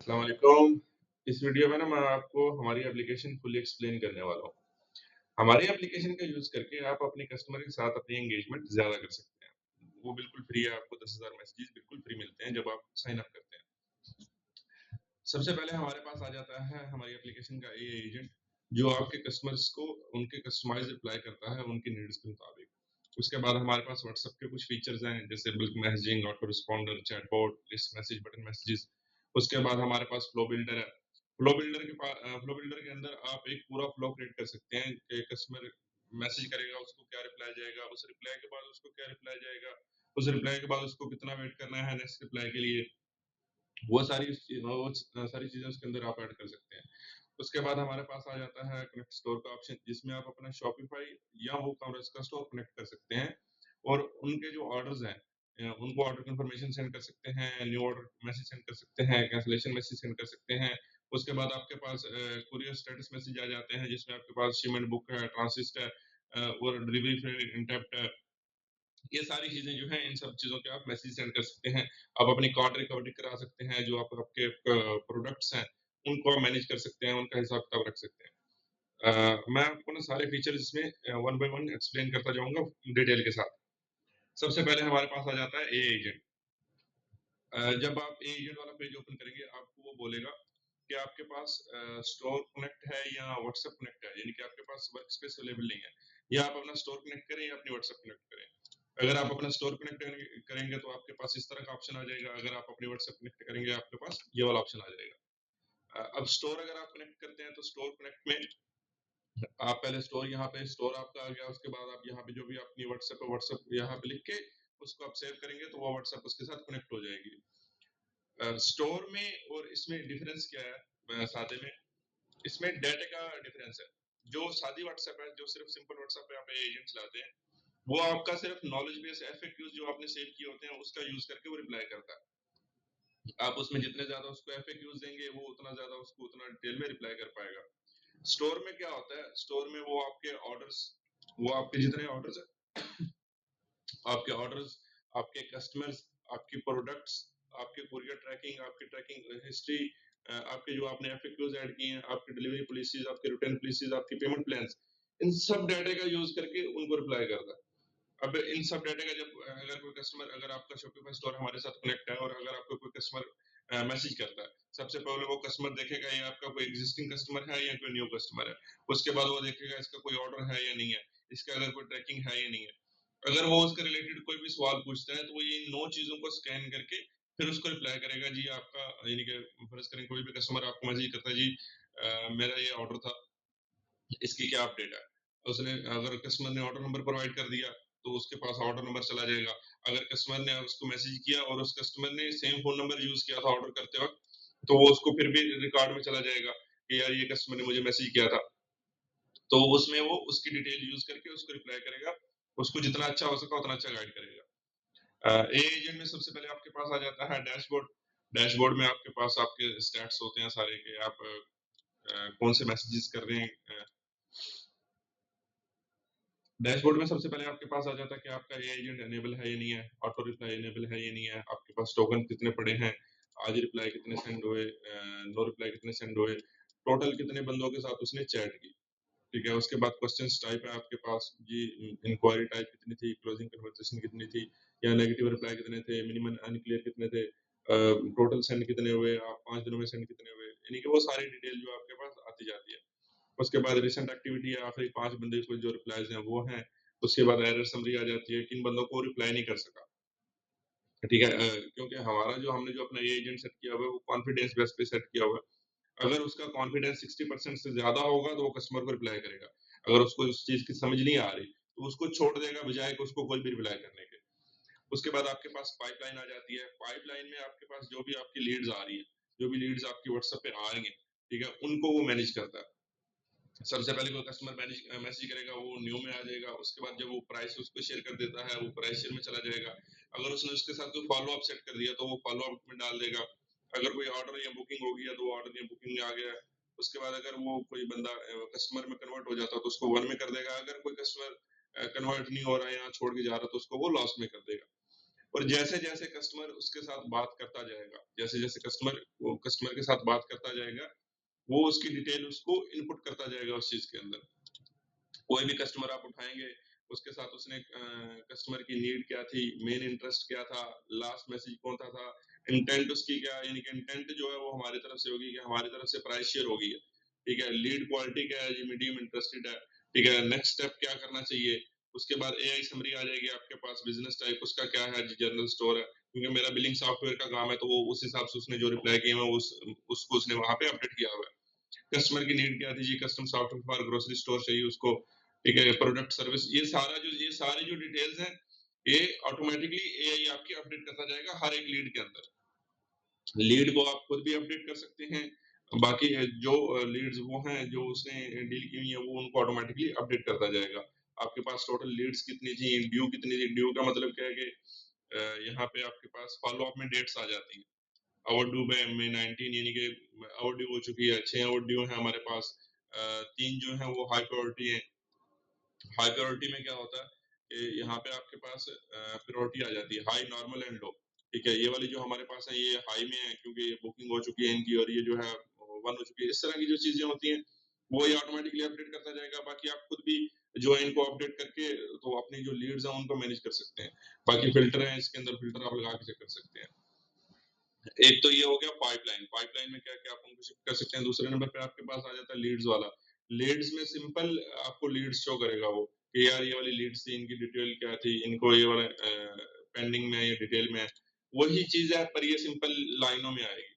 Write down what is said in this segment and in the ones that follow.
अस्सलाम वालेकुम। इस वीडियो में ना मैं आपको हमारी एप्लीकेशन फुली एक्सप्लेन करने वाला हूँ। हमारी एप्लीकेशन का यूज़ करके आप अपने कस्टमर के साथ अपनी एंगेजमेंट ज़्यादा कर सकते हैं। वो बिल्कुल फ्री है, आपको 10,000 मैसेजेस बिल्कुल फ्री मिलते हैं जब आप साइन अप करते हैं। सबसे पहले हमारे पास आ जाता है हमारी एप्लीकेशन का एआई एजेंट, जो आपके कस्टमर्स को उनके कस्टमाइज़ रिप्लाई करता है उनकी नीड्स के मुताबिक। उसके बाद हमारे पास व्हाट्सएप के कुछ फीचर्स हैं जैसे bulk messaging, auto responder, chatbot, list message, button messages. उसके बाद हमारे पास फ्लो बिल्डर है। फ्लो बिल्डर के अंदर आप एक पूरा फ्लो क्रिएट कर सकते हैं कि कस्टमर मैसेज करेगा, उसको क्या रिप्लाई जाएगा, उस रिप्लाई के बाद उसको क्या रिप्लाई जाएगा, उस रिप्लाई के बाद उसको कितना वेट करना है नेक्स्ट रिप्लाई के लिए। वो सारी चीज़ें उसके अंदर आप ऐड कर सकते हैं। उसके बाद हमारे पास आ जाता है कनेक्ट स्टोर का ऑप्शन, जिसमें आप अपना शॉपिफाई या वूकॉमर्स का स्टोर कनेक्ट कर सकते हैं और उनके जो ऑर्डर्स हैं उनको ऑर्डर कंफर्मेशन सेंड कर सकते हैं, न्यू ऑर्डर मैसेज सेंड कर सकते हैं, कैंसलेशन मैसेज सेंड कर सकते हैं। उसके बाद आपके पास कुरियर स्टेटस मैसेज आ जाते हैं, जिसमें आपके पास शिपमेंट बुक है, ट्रांसिस्ट है और डिलीवरी फेल इंटरप्ट है। ये सारी चीज़ें जो हैं, इन सब चीज़ों के आप मैसेज सेंड कर सकते हैं। आप अपनी कार्ड रिकवरी करा सकते हैं, जो आप आपके प्रोडक्ट्स हैं, उनको आप मैनेज कर सकते हैं, उनका हिसाब-किताब रख सकते हैं। मैं आपको ना सारे फीचर्स इसमें वन बाय वन एक्सप्लेन करता जाऊँगा डिटेल के साथ। सबसे पहले हमारे पास आ जाता है एआई एजेंट। जब आप एआई एजेंट वाला पेज ओपन करेंगे, आपको वो बोलेगा कि आपके पास स्टोर कनेक्ट है या व्हाट्सएप कनेक्ट है, यानी कि आपके पास वर्कस्पेस अवेलेबल नहीं है। या आप अपना स्टोर कनेक्ट करें या अपनी व्हाट्सएप कनेक्ट करें। अगर आप अपना स्टोर कनेक्ट करेंगे तो आपके पास इस तरह का ऑप्शन आ जाएगा। अगर आप अपनी व्हाट्सएप कनेक्ट करेंगे, आपके पास ये वाला ऑप्शन आ जाएगा। अब स्टोर अगर आप कनेक्ट करते हैं तो स्टोर कनेक्ट में आप पहले स्टोर, यहाँ पे स्टोर आपका आ गया। उसके बाद आप यहाँ पे जो भी अपनी व्हाट्सएप यहाँ पे लिख के उसको आप सेव करेंगे तो वो व्हाट्सएप उसके साथ कनेक्ट हो जाएगी। स्टोर में और इसमें डिफरेंस क्या है? सादे में इसमें डाटा का डिफरेंस है। जो सादी व्हाट्सएप है, जो सिर्फ सिंपल व्हाट्सएप पे आप एजेंट चलाते हैं, वो आपका सिर्फ नॉलेज बेस एफएक्यूज जो आपने सेव किए होते हैं उसका यूज करके वो रिप्लाई करता है। आप उसमें जितने ज्यादा उसको एफएक्यूज देंगे, वो उतना ज्यादा उसको उतना डिटेल में रिप्लाई कर पाएगा। स्टोर में क्या होता है? स्टोर में वो आपके जितने ऑर्डर्स है, आपके ऑर्डर्स, आपके कस्टमर्स, आपके प्रोडक्ट्स, आपके कुरियर ट्रैकिंग, आपकी ट्रैकिंग हिस्ट्री, आपके जो आपने एफएक्यूज ऐड किए हैं, आपकी डिलीवरी पॉलिसीज, आपके रिटर्न पॉलिसीज, आपकी पेमेंट प्लान्स, इन सब डाटा का यूज करके उनको रिप्लाई करता है। अब इन सब डाटा का जब अगर कोई कस्टमर, अगर आपका शॉपिफाई स्टोर हमारे साथ कनेक्ट है और अगर आपको कोई कस्टमर मैसेज करता है, सबसे पहले वो कस्टमर देखेगा ये आपका कोई एग्जिस्टिंग कस्टमर है या कोई न्यू कस्टमर है। उसके बाद वो देखेगा इसका कोई ऑर्डर है या नहीं है, इसका अगर कोई ट्रैकिंग है या नहीं है। अगर वो उसके रिलेटेड कोई भी सवाल पूछता है तो वो ये 9 चीजों को स्कैन करके फिर उसको रिप्लाई करेगा। जी आपका, यानी कि फर्ज करें कोई भी कस्टमर आपको मैसेज करता है, जी मेरा ये ऑर्डर था, इसकी क्या अपडेट है। उसने, अगर कस्टमर ने ऑर्डर नंबर प्रोवाइड कर दिया तो उसके पास ऑर्डर नंबर चला जाएगा। अगर कस्टमर ने उसको मैसेज किया और उस कस्टमर ने सेम फोन नंबर यूज किया था ऑर्डर करते वक्त, तो वो उसको फिर भी रिकॉर्ड में चला जाएगा कि यार ये कस्टमर ने मुझे मैसेज किया था। तो उसमें वो उसकी डिटेल यूज करके उसको रिप्लाई करेगा, उसको जितना अच्छा हो सका उतना अच्छा गाइड करेगा। ए एजेंट में सबसे पहले आपके पास आ जाता है डैशबोर्ड। डैशबोर्ड में आपके पास आपके स्टैट्स होते हैं सारे के, आप कौन से मैसेजेस कर रहे हैं। डैशबोर्ड में सबसे पहले आपके पास आ जाता है कि आपका ये एजेंट एनेबल है या नहीं है, ऑटो रिप्लाई एनेबल है या नहीं है, आपके पास टोकन कितने पड़े हैं, आज रिप्लाई कितने सेंड हुए, नो रिप्लाई कितने सेंड हुए, टोटल कितने बंदों के साथ उसने चैट की। ठीक है। उसके बाद क्वेश्चंस टाइप है आपके पास जी, इंक्वायरी टाइप कितनी थी, क्लोजिंग कन्वर्सेशन कितनी थी, या नेगेटिव रिप्लाई कितने थे, मिनिमम अनक्लियर कितने थे, टोटल सेंड कितने हुए, आप 5 दिनों में सेंड कितने हुए, यानी कि वो सारी डिटेल जो आपके पास आती जाती है। उसके बाद रिसेंट एक्टिविटी है, आखिरी 5 बंदे को जो रिप्लाईज हैं वो हैं। उसके बाद एरर समरी आ जाती है, किन बंदों को रिप्लाई नहीं कर सका। ठीक है। क्योंकि हमारा जो हमने जो अपना ये एजेंट सेट किया हुआ है वो कॉन्फिडेंस बेस पे सेट किया हुआ है। अगर उसका कॉन्फिडेंस 60% से ज्यादा होगा तो वो कस्टमर को रिप्लाई करेगा। अगर उसको उस चीज की समझ नहीं आ रही तो उसको छोड़ देगा, बजाय कि उसको कोई भी रिप्लाई करने के। उसके बाद आपके पास पाइपलाइन आ जाती है। पाइपलाइन में आपके पास जो भी आपकी लीड्स आ रही है, जो भी लीड्स आपकी व्हाट्सएप पे आ रही है, ठीक है, उनको वो मैनेज करता है। सबसे पहले कोई कस्टमर मैसेज करेगा, वो न्यू में आ जाएगा। उसके बाद जब वो प्राइस उसको शेयर कर देता है, वो प्राइस शेयर में चला जाएगा। अगर उसने उसके साथ कोई फॉलो अप सेट कर दिया तो वो फॉलो अप में डाल देगा। अगर कोई ऑर्डर या बुकिंग होगी तो वो ऑर्डर या बुकिंग में आ गया। उसके बाद अगर वो कोई बंदा कस्टमर में कन्वर्ट हो जाता है तो उसको वन में कर देगा। अगर कोई कस्टमर कन्वर्ट नहीं हो रहा है या छोड़ के जा रहा है तो उसको वो लॉस में कर देगा। और जैसे-जैसे कस्टमर उसके साथ बात करता जाएगा, जैसे-जैसे कस्टमर के साथ बात करता जाएगा, वो उसकी डिटेल उसको इनपुट करता जाएगा उस चीज़ के अंदर। कोई भी कस्टमर आप उठाएँगे, उसके साथ उसने कस्टमर की नीड क्या थी, मेन इंटरेस्ट क्या था, लास्ट मैसेज कौन-सा था, इंटेंट उसकी क्या यानी कि इंटेंट जो है वो हमारी तरफ से होगी कि हमारी तरफ से प्राइस शेयर होगी, ठीक है? लीड क्वालिटी क्या है जी, मीडियम इंटरेस्टेड है, ठीक है? नेक्स्ट स्टेप क्या करना चाहिए? उसके बाद एआई समरी आ जाएगी आपके पास, बिज़नेस टाइप उसका क्या है जी, जनरल स्टोर है, क्योंकि मेरा बिलिंग सॉफ्टवेयर का काम है, तो वो उस हिसाब से उसने जो रिप्लाई किए हैं, उसको उसने वहाँ पे अपडेट किया हुआ है। कस्टमर की नीड क्या थी जी, custom software for grocery store चाहिए उसको, ठीक है? प्रोडक्ट सर्विस, ये सारी जो डिटेल्स हैं, ये ऑटोमेटिकली एआई आपकी अपडेट करता जाएगा हर एक लीड के अंदर। लीड को आप खुद भी अपडेट कर सकते हैं, बाकी जो लीड्स वो हैं जो उसने डील की हुई है वो उनको ऑटोमेटिकली अपडेट करता जाएगा। आपके पास टोटल लीड्स कितनी थी, ड्यू कितनी थी, ड्यू का मतलब क्या है कि यहाँ पे आपके पास फॉलो अप में डेट्स आ जाती हैं। ओवरड्यू में 19 यानी कि ओवरड्यू हो चुकी है, 6 ओवरड्यू हैं हमारे पास, 3 जो हैं वो हाई प्रायोरिटी हैं। हाई प्रायोरिटी में क्या होता है कि यहाँ पे आपके पास प्रायोरिटी आ जाती है हाई, नॉर्मल एंड लो, ठीक है? ये वाली जो हमारे पास है ये हाई में है क्योंकि ये बुकिंग हो चुकी है इनकी, और ये जो है वन हो चुकी है। इस तरह की जो चीजें होती हैं वो ये ऑटोमेटिकली अपडेट करता जाएगा। बाकी आप खुद भी जो है इनको अपडेट करके तो अपनी जो लीड्स हैं उनको मैनेज कर सकते हैं। बाकी फिल्टर है इसके अंदर, फिल्टर आप लगा के चेक कर सकते हैं। एक तो ये हो गया पाइपलाइन। पाइपलाइन में क्या-क्या आप उनको शिफ्ट कर सकते हैं। दूसरे नंबर पे आपके पास आ जाता है लीड्स वाला। लीड्स में सिंपल आपको लीड्स शो करेगा वो कि यार ये वाली लीड्स थी, इनकी डिटेल क्या थी, इनको ये वाला पेंडिंग में है या डिटेल में है। वही चीज़ है पर ये सिंपल लाइनों में आएगी।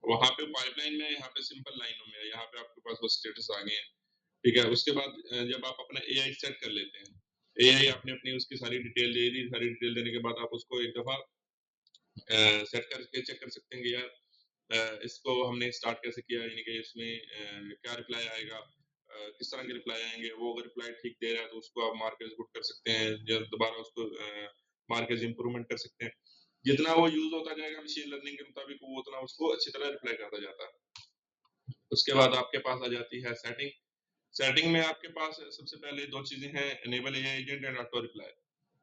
वहाँ पे पाइपलाइन में है, यहाँ पे सिंपल लाइनों में है। यहाँ पे आपके पास वो स्टेटस आ गए हैं, ठीक है? उसके बाद जब आप अपना एआई सेट कर लेते हैं, एआई आपने अपनी उसकी सारी डिटेल दे दी, सारी डिटेल देने के बाद आप उसको एक दफ़ा सेट करके चेक कर सकते हैं कि यार इसको हमने स्टार्ट कैसे किया, यानी कि इसमें क्या रिप्लाई आएगा, किस तरह के रिप्लाई आएंगे। वो अगर रिप्लाई ठीक दे रहा है तो उसको आप मार्केज गुड कर सकते हैं, या दोबारा उसको मार्केज इंप्रूवमेंट कर सकते हैं। जितना वो यूज होता जाएगा मशीन लर्निंग के मुताबिक वो उतना उसको अच्छी तरह रिप्लाई करता जाता है। उसके बाद आपके पास आ जाती है सेटिंग। सेटिंग में आपके पास सबसे पहले दो चीजें हैं, enable AI agent and auto reply.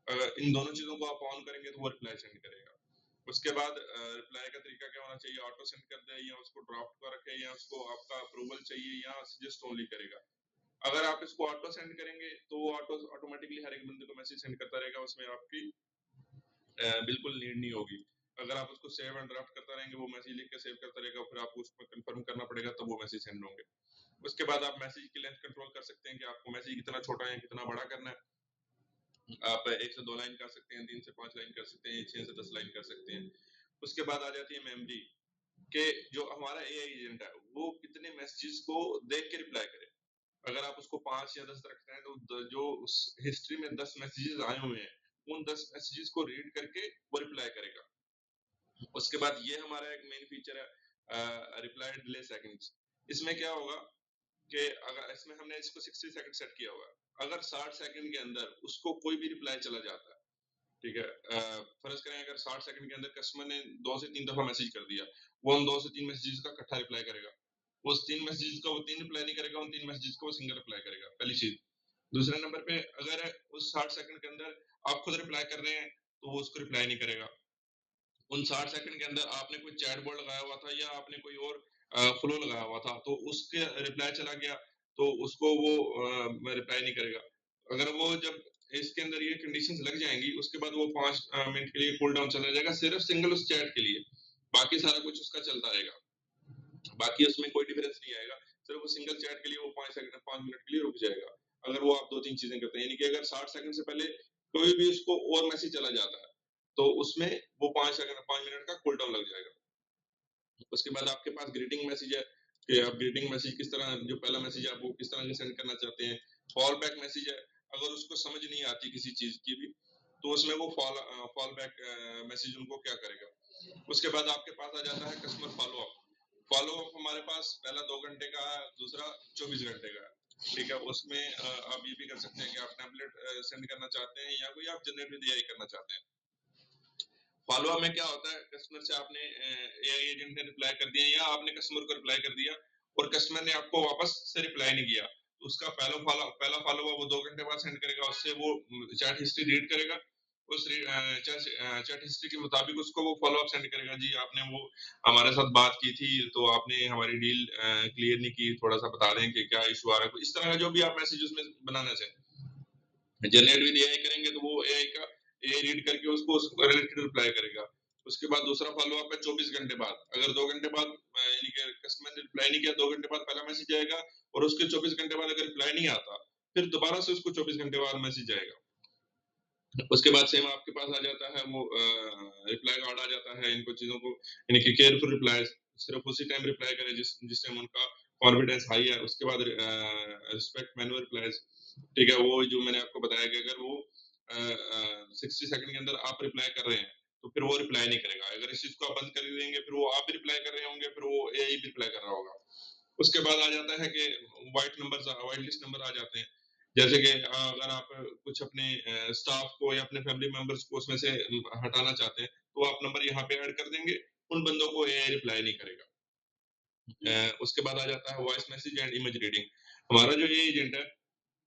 अगर इन दोनों चीजों को आप ऑन करेंगे तो वो रिप्लाई सेंड करेगा। उसके बाद रिप्लाई का तरीका क्या होना चाहिए, ऑटो सेंड कर दे या उसको ड्राफ्ट पर रखे या उसको आपका अप्रूवल चाहिए या सजेस्ट ओनली करेगा। अगर आप इसको ऑटो सेंड करेंगे तो वो ऑटो ऑटोमेटिकली हर एक बंदे को मैसेज सेंड करता रहेगा, उसमें आपकी बिल्कुल नीड नहीं होगी। अगर आप उसको सेव एंड ड्राफ्ट करता रहेंगे, वो मैसेज लिख के सेव करता रहेगा, फिर आपको उसको कंफर्म करना पड़ेगा तब वो मैसेज सेंड होंगे। उसके बाद आप मैसेज की लेंथ कंट्रोल कर सकते हैं कि आपको मैसेज कितना छोटा है कितना बड़ा करना है। आप 1 से 2 लाइन कर सकते हैं, 3 से 5 लाइन कर सकते हैं, 6 से 10 लाइन कर सकते हैं। उसके बाद आ जाती है मेमोरी, कि जो हमारा एआई एजेंट है वो कितने मैसेजेस को देख के रिप्लाई करे। अगर आप उसको 5 या 10 रखते हैं तो जो उस हिस्ट्री में 10 मैसेजेस आए हुए हैं उन 10 मैसेजेस को रीड करके वो रिप्लाई करेगा। उसके बाद ये हमारा एक मेन फीचर है रिप्लाई डिले सेकंड्स। इसमें क्या होगा कि अगर इसमें हमने इसको 60 सेकंड सेट किया हुआ है, अगर 60 सेकंड के अंदर उसको कोई भी रिप्लाई चला जाता है, ठीक है? फर्ज करें अगर 60 सेकंड के अंदर कस्टमर ने 2 से 3 दफा मैसेज कर दिया, वो उन 2 से 3 मैसेजेस का इकट्ठा रिप्लाई करेगा। उस 3 मैसेजेस का वो 3 रिप्लाई नहीं करेगा, उन 3 मैसेजेस को वो सिंगल रिप्लाई करेगा, पहली चीज। दूसरे नंबर पे अगर उस 60 सेकंड के अंदर आप खुद रिप्लाई कर रहे हैं तो वो उसको रिप्लाई नहीं करेगा। उन 60 सेकंड के अंदर आपने कोई चैट बोर्ड लगाया हुआ था या आपने कोई और फ्लो लगाया हुआ था तो उसके रिप्लाई चला गया तो उसको वो रिप्लाई नहीं करेगा। अगर वो जब इसके अंदर ये कंडीशंस लग जाएंगी उसके बाद वो 5 मिनट के लिए कूल डाउन चला जाएगा सिर्फ सिंगल उस चैट के लिए। बाकी सारा कुछ उसका चलता रहेगा, बाकी उसमें कोई डिफरेंस नहीं आएगा। सिर्फ वो सिंगल चैट के लिए वो 5 मिनट के लिए रुक जाएगा। अगर वो आप 2-3 चीजें करते हैं, यानी कि अगर 60 सेकंड से पहले कोई भी उसको और मैसेज चला जाता है तो उसमें वो 5 मिनट का कूल डाउन लग जाएगा। उसके बाद आपके पास ग्रीटिंग मैसेज है कि आप ग्रीटिंग मैसेज किस तरह, जो पहला मैसेज है आप वो किस तरह से सेंड करना चाहते हैं। फॉल बैक मैसेज है, अगर उसको समझ नहीं आती किसी चीज की भी तो उसमें वो फॉल बैक मैसेज उनको क्या करेगा। उसके बाद आपके पास आ जाता है customer follow up. Follow up हमारे पास पहला 2 घंटे का है, दूसरा 24 घंटे का है, ठीक है? उसमें आप ये भी कर सकते हैं कि आप टेम्पलेट सेंड करना चाहते हैं या कोई आप जनरेट विद एआई करना चाहते हैं। फॉलो अप में क्या होता है, कस्टमर से आपने एआई एजेंट ने रिप्लाई कर दिया या आपने कस्टमर को रिप्लाई कर दिया और कस्टमर ने आपको वापस से रिप्लाई नहीं किया तो उसका पहला फॉलो अप वो 2 घंटे बाद सेंड करेगा, उससे वो चैट हिस्ट्री रीड करेगा। उस चैट हिस्ट्री के मुताबिक उसको वो फॉलो अप सेंड करेगा, जी आपने वो हमारे साथ बात की थी तो आपने हमारी डील क्लियर नहीं की, थोड़ा सा बता दें कि क्या इशू आ रहा है, इस तरह का जो भी आप मैसेज उसमें बनाना चाहें। जनरेट विद एआई करेंगे तो वो एआई का एआई रीड करके उसको रिलेटेड रिप्लाई करेगा। उसके बाद दूसरा फॉलो अप है 24 घंटे बाद, अगर 2 घंटे बाद यानी कि कस्टमर ने रिप्लाई नहीं किया, 2 घंटे बाद पहला मैसेज आएगा, और उसके 24 घंटे बाद अगर रिप्लाई नहीं आता फिर दोबारा से उसको 24 घंटे बाद मैसेज आएगा। उसके बाद सेम आपके पास आ जाता है वो रिप्लाई कार्ड आ जाता है इनको चीजों को, यानी कि केयरफुल रिप्लाई, सिर्फ उसी टाइम रिप्लाई करें जिस टाइम उनका कॉन्फिडेंस हाई है। उसके बाद रिस्पेक्ट मैनुअल रिप्लाईज, ठीक है, वो जो मैंने आपको बताया कि अगर वो 60 सेकंड के अंदर आप रिप्लाई कर रहे हैं तो फिर वो रिप्लाई नहीं करेगा, अगर इस चीज को आप बंद कर देंगे फिर वो आप भी रिप्लाई कर रहे होंगे, फिर वो एआई भी रिप्लाई कर रहा होगा। उसके बाद आ जाता है कि व्हाइट लिस्ट नंबर आ जाते हैं, जैसे कि अगर आप कुछ अपने स्टाफ को या अपने फैमिली मेंबर्स को उसमें से हटाना चाहते हैं तो आप नंबर यहाँ पे ऐड कर देंगे, उन बंदों को एआई रिप्लाई नहीं करेगा। उसके बाद आ जाता है voice message and image reading. हमारा जो ये एजेंट है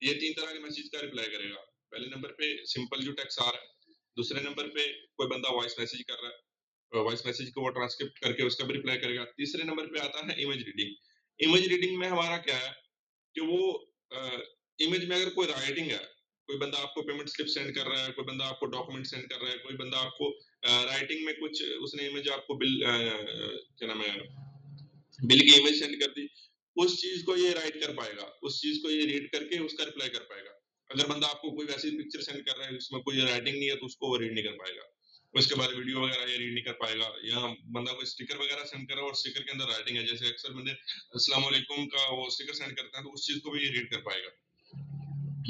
ये 3 तरह के मैसेज का रिप्लाई करेगा। पहले नंबर पे सिंपल जो टेक्स्ट आ रहा है, दूसरे नंबर पे कोई बंदा वॉइस मैसेज कर रहा है, वॉइस मैसेज को वो ट्रांसक्रिप्ट करके उसका भी रिप्लाई करेगा। तीसरे नंबर पे आता है इमेज रीडिंग। इमेज रीडिंग में हमारा क्या है कि वो इमेज में अगर कोई राइटिंग है, कोई बंदा आपको पेमेंट स्लिप सेंड कर रहा है, कोई बंदा आपको डॉक्यूमेंट सेंड कर रहा है, कोई बंदा आपको राइटिंग में कुछ उसने इमेज आपको बिल क्या नाम है बिल की इमेज सेंड कर दी, उस चीज को ये राइट कर पाएगा, उस चीज को ये रीड करके उसका रिप्लाई कर पाएगा। अगर बंदा आपको कोई वैसी पिक्चर सेंड कर रहा है जिसमें कोई राइटिंग नहीं है तो उसको वो रीड नहीं कर पाएगा। उसके बाद वीडियो वगैरह ये रीड नहीं कर पाएगा, या बंदा कोई स्टिकर वगैरह सेंड कर रहा है और स्टिकर के अंदर राइटिंग है, जैसे अक्सर बंदे अस्सलाम वालेकुम का वो स्टिकर सेंड करते हैं, तो उस चीज को भी ये रीड कर पाएगा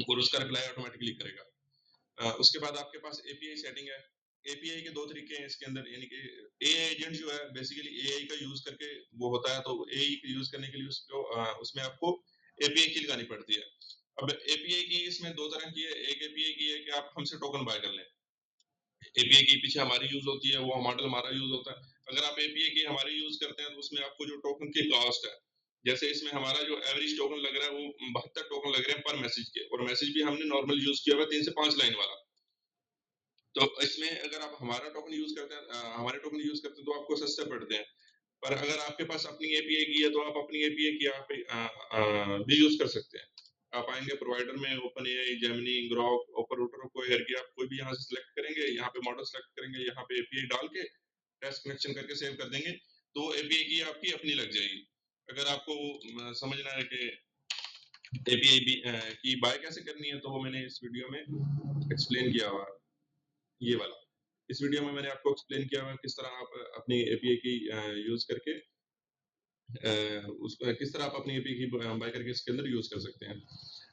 और उसका रिप्लाई ऑटोमेटिकली करेगा। उसके बाद आपके पास एपीआई सेटिंग है। एपीआई के दो तरीके हैं इसके अंदर, यानी कि एआई एजेंट जो है बेसिकली एआई का यूज करके वो होता है, तो एआई का यूज करने के लिए उसको उसमें आपको एपीआई की लगानी पड़ती है। अब एपीआई की इसमें दो तरह की है, एक एपीआई की है कि आप हमसे टोकन बाय कर लें, एपीआई के पीछे हमारी यूज होती है, वो मॉडल हमारा यूज होता है। अगर आप एपीआई की हमारी यूज करते हैं तो उसमें आपको जो टोकन की कॉस्ट है, जैसे इसमें हमारा जो एवरेज टोकन लग रहा है वो 72 टोकन लग रहे हैं पर मैसेज के, और मैसेज भी हमने नॉर्मल यूज किया हुआ 3 से 5 लाइन वाला। तो इसमें अगर आप हमारा टोकन यूज करते हैं हमारे टोकन यूज करते हैं तो आपको सस्ते पड़ते हैं, पर अगर आपके पास अपनी एपीआई की है तो आप अपनी एपीआई की आप भी यूज कर सकते हैं। आप आएंगे प्रोवाइडर में, open AI, Gemini, Grok, open कोई करके आप कोई भी यहाँ से सिलेक्ट करेंगे, यहाँ पे मॉडल सेलेक्ट करेंगे, यहाँ पे एपीआई डाल के टेस्ट कनेक्शन करके सेव कर देंगे, तो एपीआई की आपकी अपनी लग जाएगी। अगर आपको समझना है कि एपीआई की बाय कैसे करनी है तो वो मैंने इस वीडियो में एक्सप्लेन किया हुआ है, ये वाला। इस वीडियो में मैंने आपको एक्सप्लेन किया हुआ है किस तरह आप अपनी एपीआई की यूज करके उसको किस तरह आप अपनी एपीआई की बाय करके इसके अंदर यूज कर सकते हैं।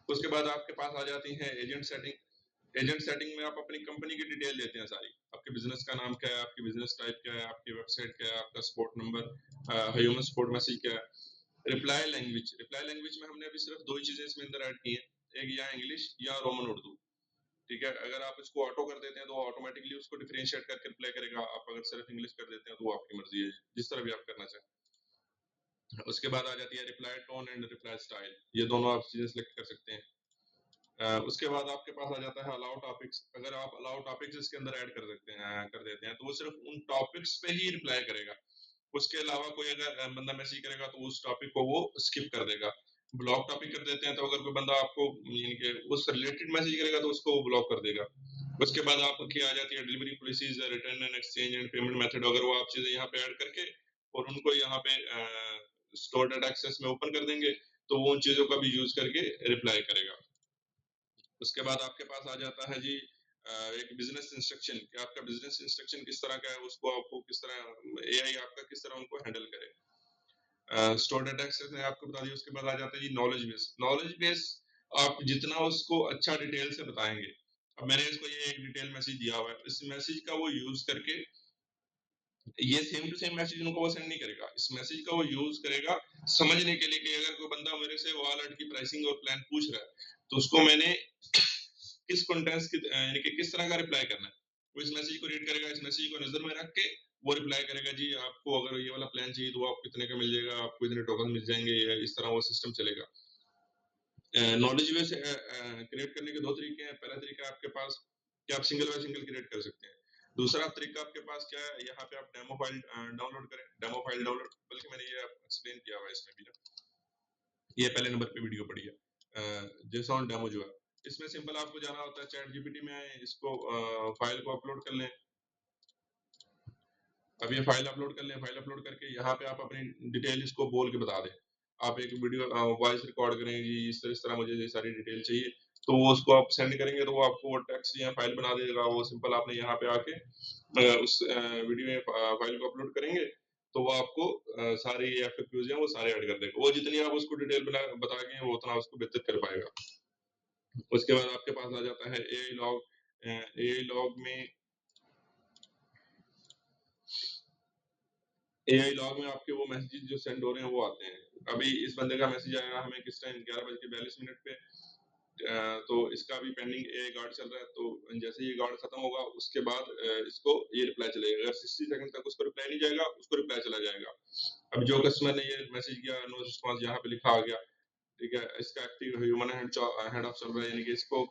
उसके बाद आपके पास आ जाती है एजेंट सेटिंग। एजेंट सेटिंग में आप अपनी कंपनी की डिटेल देते हैं सारी, आपके बिजनेस का नाम क्या है, आपकी बिजनेस टाइप क्या है, आपकी वेबसाइट क्या है, आपका support number, human support message क्या है। रिप्लाई लैंग्वेज में हमने अभी सिर्फ दो ही चीजें इसमें अंदर ऐड की हैं, एक या इंग्लिश या रोमन उर्दू, ठीक है। अगर आप इसको ऑटो कर देते हैं तो ऑटोमेटिकली उसको डिफरेंशिएट करके रिप्लाई करेगा, आप अगर सिर्फ इंग्लिश कर देते हैं तो वो आपकी मर्जी है, जिस तरह भी आप करना चाहें। उसके बाद आ जाती है reply tone and reply style, ये दोनों आप चीजें सेलेक्ट कर सकते हैं। उसके बाद आपके पास आ जाता है अलाउ टॉपिक्स। अगर आप अलाउ टॉपिक्स इसके अंदर ऐड कर सकते हैं कर देते हैं तो वो सिर्फ उन टॉपिक्स पे ही रिप्लाई करेगा, उसके अलावा कोई अगर बंदा मैसेज करेगा तो उस टॉपिक को वो स्किप कर देगा। ब्लॉक टॉपिक कर देते हैं तो अगर कोई बंदा आपको यानी कि उससे रिलेटेड मैसेज करेगा तो उसको वो ब्लॉक कर देगा। उसके बाद आपकी आ जाती है delivery policies, return and exchange and payment method. अगर वो आप चीजें यहाँ पे ऐड करके और उनको यहाँ पे स्टोर डेटा एक्सेस में ओपन कर देंगे तो वो उन चीजों का भी यूज करके रिप्लाई करेगा। उसके बाद आपके पास आ जाता है जी एक बिजनेस इंस्ट्रक्शन, कि आपका बिजनेस इंस्ट्रक्शन किस तरह का है, उसको आपको किस तरह एआई आपका किस तरह उनको हैंडल करे। स्टोर डेटा एक्सेस में आपको बता दिया। उसके बाद आ जाता है जी नॉलेज बेस। नॉलेज बेस आप जितना उसको अच्छा डिटेल से बताएंगे, अब मैंने इसको ये एक डिटेल मैसेज दिया हुआ है, इस मैसेज का वो यूज करके ये सेम टू सेम मैसेज उनको वो सेंड नहीं करेगा, इस मैसेज का वो यूज करेगा समझने के लिए कि अगर कोई बंदा मेरे से वॉल आर्ट की प्राइसिंग और प्लान पूछ रहा है तो उसको मैंने किस कंटेंट्स की यानी कि किस तरह का रिप्लाई करना है, वो इस मैसेज को रीड करेगा, इस मैसेज को नजर में रख के वो रिप्लाई करेगा, जी आपको अगर ये वाला प्लान चाहिए तो आपको कितने का मिल जाएगा, आपको इतने टोकन मिल जाएंगे, इस तरह वो सिस्टम चलेगा। नॉलेज बेस क्रिएट करने के दो तरीके हैं। पहला तरीका है आपके पास कि आप सिंगल बाय सिंगल क्रिएट कर सकते हैं। दूसरा तरीका आपके पास क्या है, यहाँ पे आप डेमो फाइल डाउनलोड करें, डेमो फाइल डाउनलोड, बल्कि मैंने ये एक्सप्लेन किया हुआ है इसमें भी ना, ये पहले नंबर पे वीडियो पड़ी है। जेसॉन डेमो जो है, इसमें सिंपल आपको जाना होता है चैट जीपीटी में, इसको फाइल को अपलोड कर लें। अब ये फाइल अपलोड कर लें, फाइल अपलोड करके यहाँ पे आप अपनी डिटेल इसको बोल के बता दें। आप एक वीडियो वॉइस रिकॉर्ड करें जी, इस तरह मुझे ये सारी डिटेल चाहिए, तो वो उसको आप सेंड करेंगे तो वो आपको वो टेक्स्ट या फाइल बना देगा। वो सिंपल आपने यहाँ पे आके उस वीडियो में फाइल को अपलोड करेंगे, तो वो आपको सारे एफएक्यूज हैं वो सारे ऐड कर देगा। वो जितनी आप उसको डिटेल बना बताएंगे वो उतना उसको बेहतर कर पाएगा। उसके बाद आपके पास आ जाता है एआई लॉग। एआई लॉग में एआई लॉग में आपके वो मैसेजेस जो सेंड हो रहे हैं वो आते हैं। अभी इस बंदे का मैसेज आया हमें किस टाइम 11:42 पे, तो इसका भी पेंडिंग एआई गार्ड चल रहा है। तो जैसे ये गार्ड खत्म होगा उसके बाद इसको ये रिप्लाई चलेगा। अगर 60 सेकंड तक उसको रिप्लाई नहीं जाएगा, उसको रिप्लाई चला जाएगा। अब जो कस्टमर ने ये मैसेज किया, नो रिस्पॉन्स यहाँ पे लिखा आ गया, ठीक है, इसका एक्टिव ह्यूमन हैंड ऑफ चल रहा है, यानी कि इसको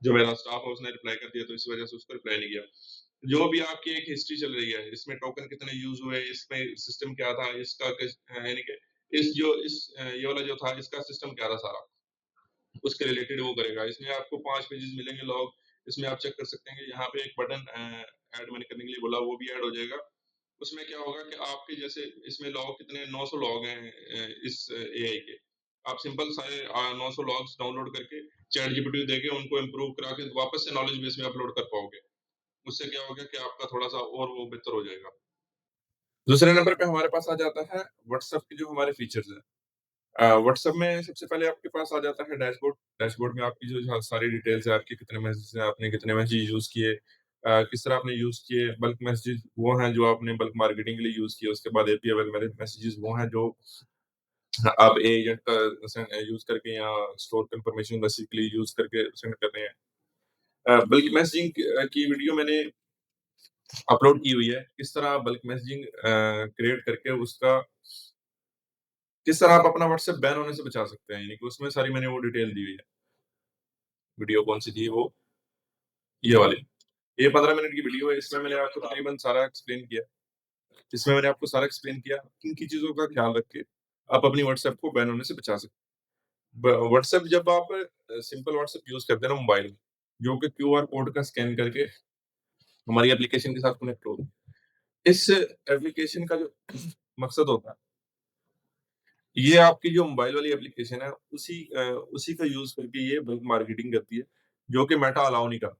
जो मेरा स्टाफ है उसने रिप्लाई कर दिया, तो इस वजह से उसको रिप्लाई नहीं किया। जो भी आपकी एक हिस्ट्री चल रही है, इसमें टोकन कितने यूज हुए, इसमें सिस्टम क्या था, इसका यानी कि ये वाला जो था इसका सिस्टम क्या था सारा, उसके रिलेटेड वो करेगा। इसमें आपको 5 पेजेस मिलेंगे लॉग, इसमें आप चेक कर सकते हैं कि यहाँ पे एक बटन ऐड मैंने करने के लिए बोला, वो भी ऐड हो जाएगा। उसमें क्या होगा कि आपके जैसे इसमें लॉग कितने 900 लॉग हैं इस एआई के। आप सिंपल सारे 900 लॉग्स डाउनलोड करके चैट जीपीटी देके उनको इम्प्रूव करा के वापस से नॉलेज बेस में अपलोड कर पाओगे। उससे क्या होगा कि आपका थोड़ा-सा और वो बेहतर हो जाएगा। दूसरे नंबर पे हमारे पास आ जाता है व्हाट्सएप के जो हमारे फीचर्स हैं। व्हाट्सएप में सबसे पहले आपके पास आ जाता है डैशबोर्ड। डैशबोर्ड में आपकी जो सारी डिटेल्स है, आपके कितने मैसेज हैं, आपने कितने मैसेज यूज़ किए, किस तरह आपने यूज़ किए। बल्क मैसेजेस वो हैं जो आपने बल्क मार्केटिंग के लिए यूज़ किए। उसके बाद एपीआई वेल मैसेजेस वो हैं जो आप एजेंट का यूज़ करके या स्टोर इन्फॉर्मेशन बेसिकली यूज़ करके सेंड कर रहे हैं। बल्क मैसेजिंग की वीडियो मैंने अपलोड की हुई है। किस तरह बल्क मैसेजिंग क्रिएट करके उसका किस तरह आप अपना व्हाट्सएप बैन होने से बचा सकते हैं, यानी कि उसमें सारी मैंने वो डिटेल दी हुई है। वीडियो कौन-सी थी वो? ये वाली। ये 15 मिनट की वीडियो है, इसमें मैंने आपको तकरीबन सारा एक्सप्लेन किया। इसमें मैंने आपको सारा एक्सप्लेन किया, किन-किन चीज़ों का ख्याल रख के आप अपनी व्हाट्सएप को बैन होने से बचा सकते हैं। ब व्हाट्सएप जब आप सिंपल व्हाट्सएप यूज़ करते हैं ना मोबाइल में, जो कि क्यूआर कोड का स्कैन करके हमारी एप्लीकेशन के साथ कनेक्ट होगी। इस एप्लीकेशन का जो मकसद होता है, ये आपकी जो मोबाइल वाली एप्लीकेशन है, उसी का यूज़ करके ये बल्क मार्केटिंग करती है, जो कि मेटा अलाउ नहीं करता।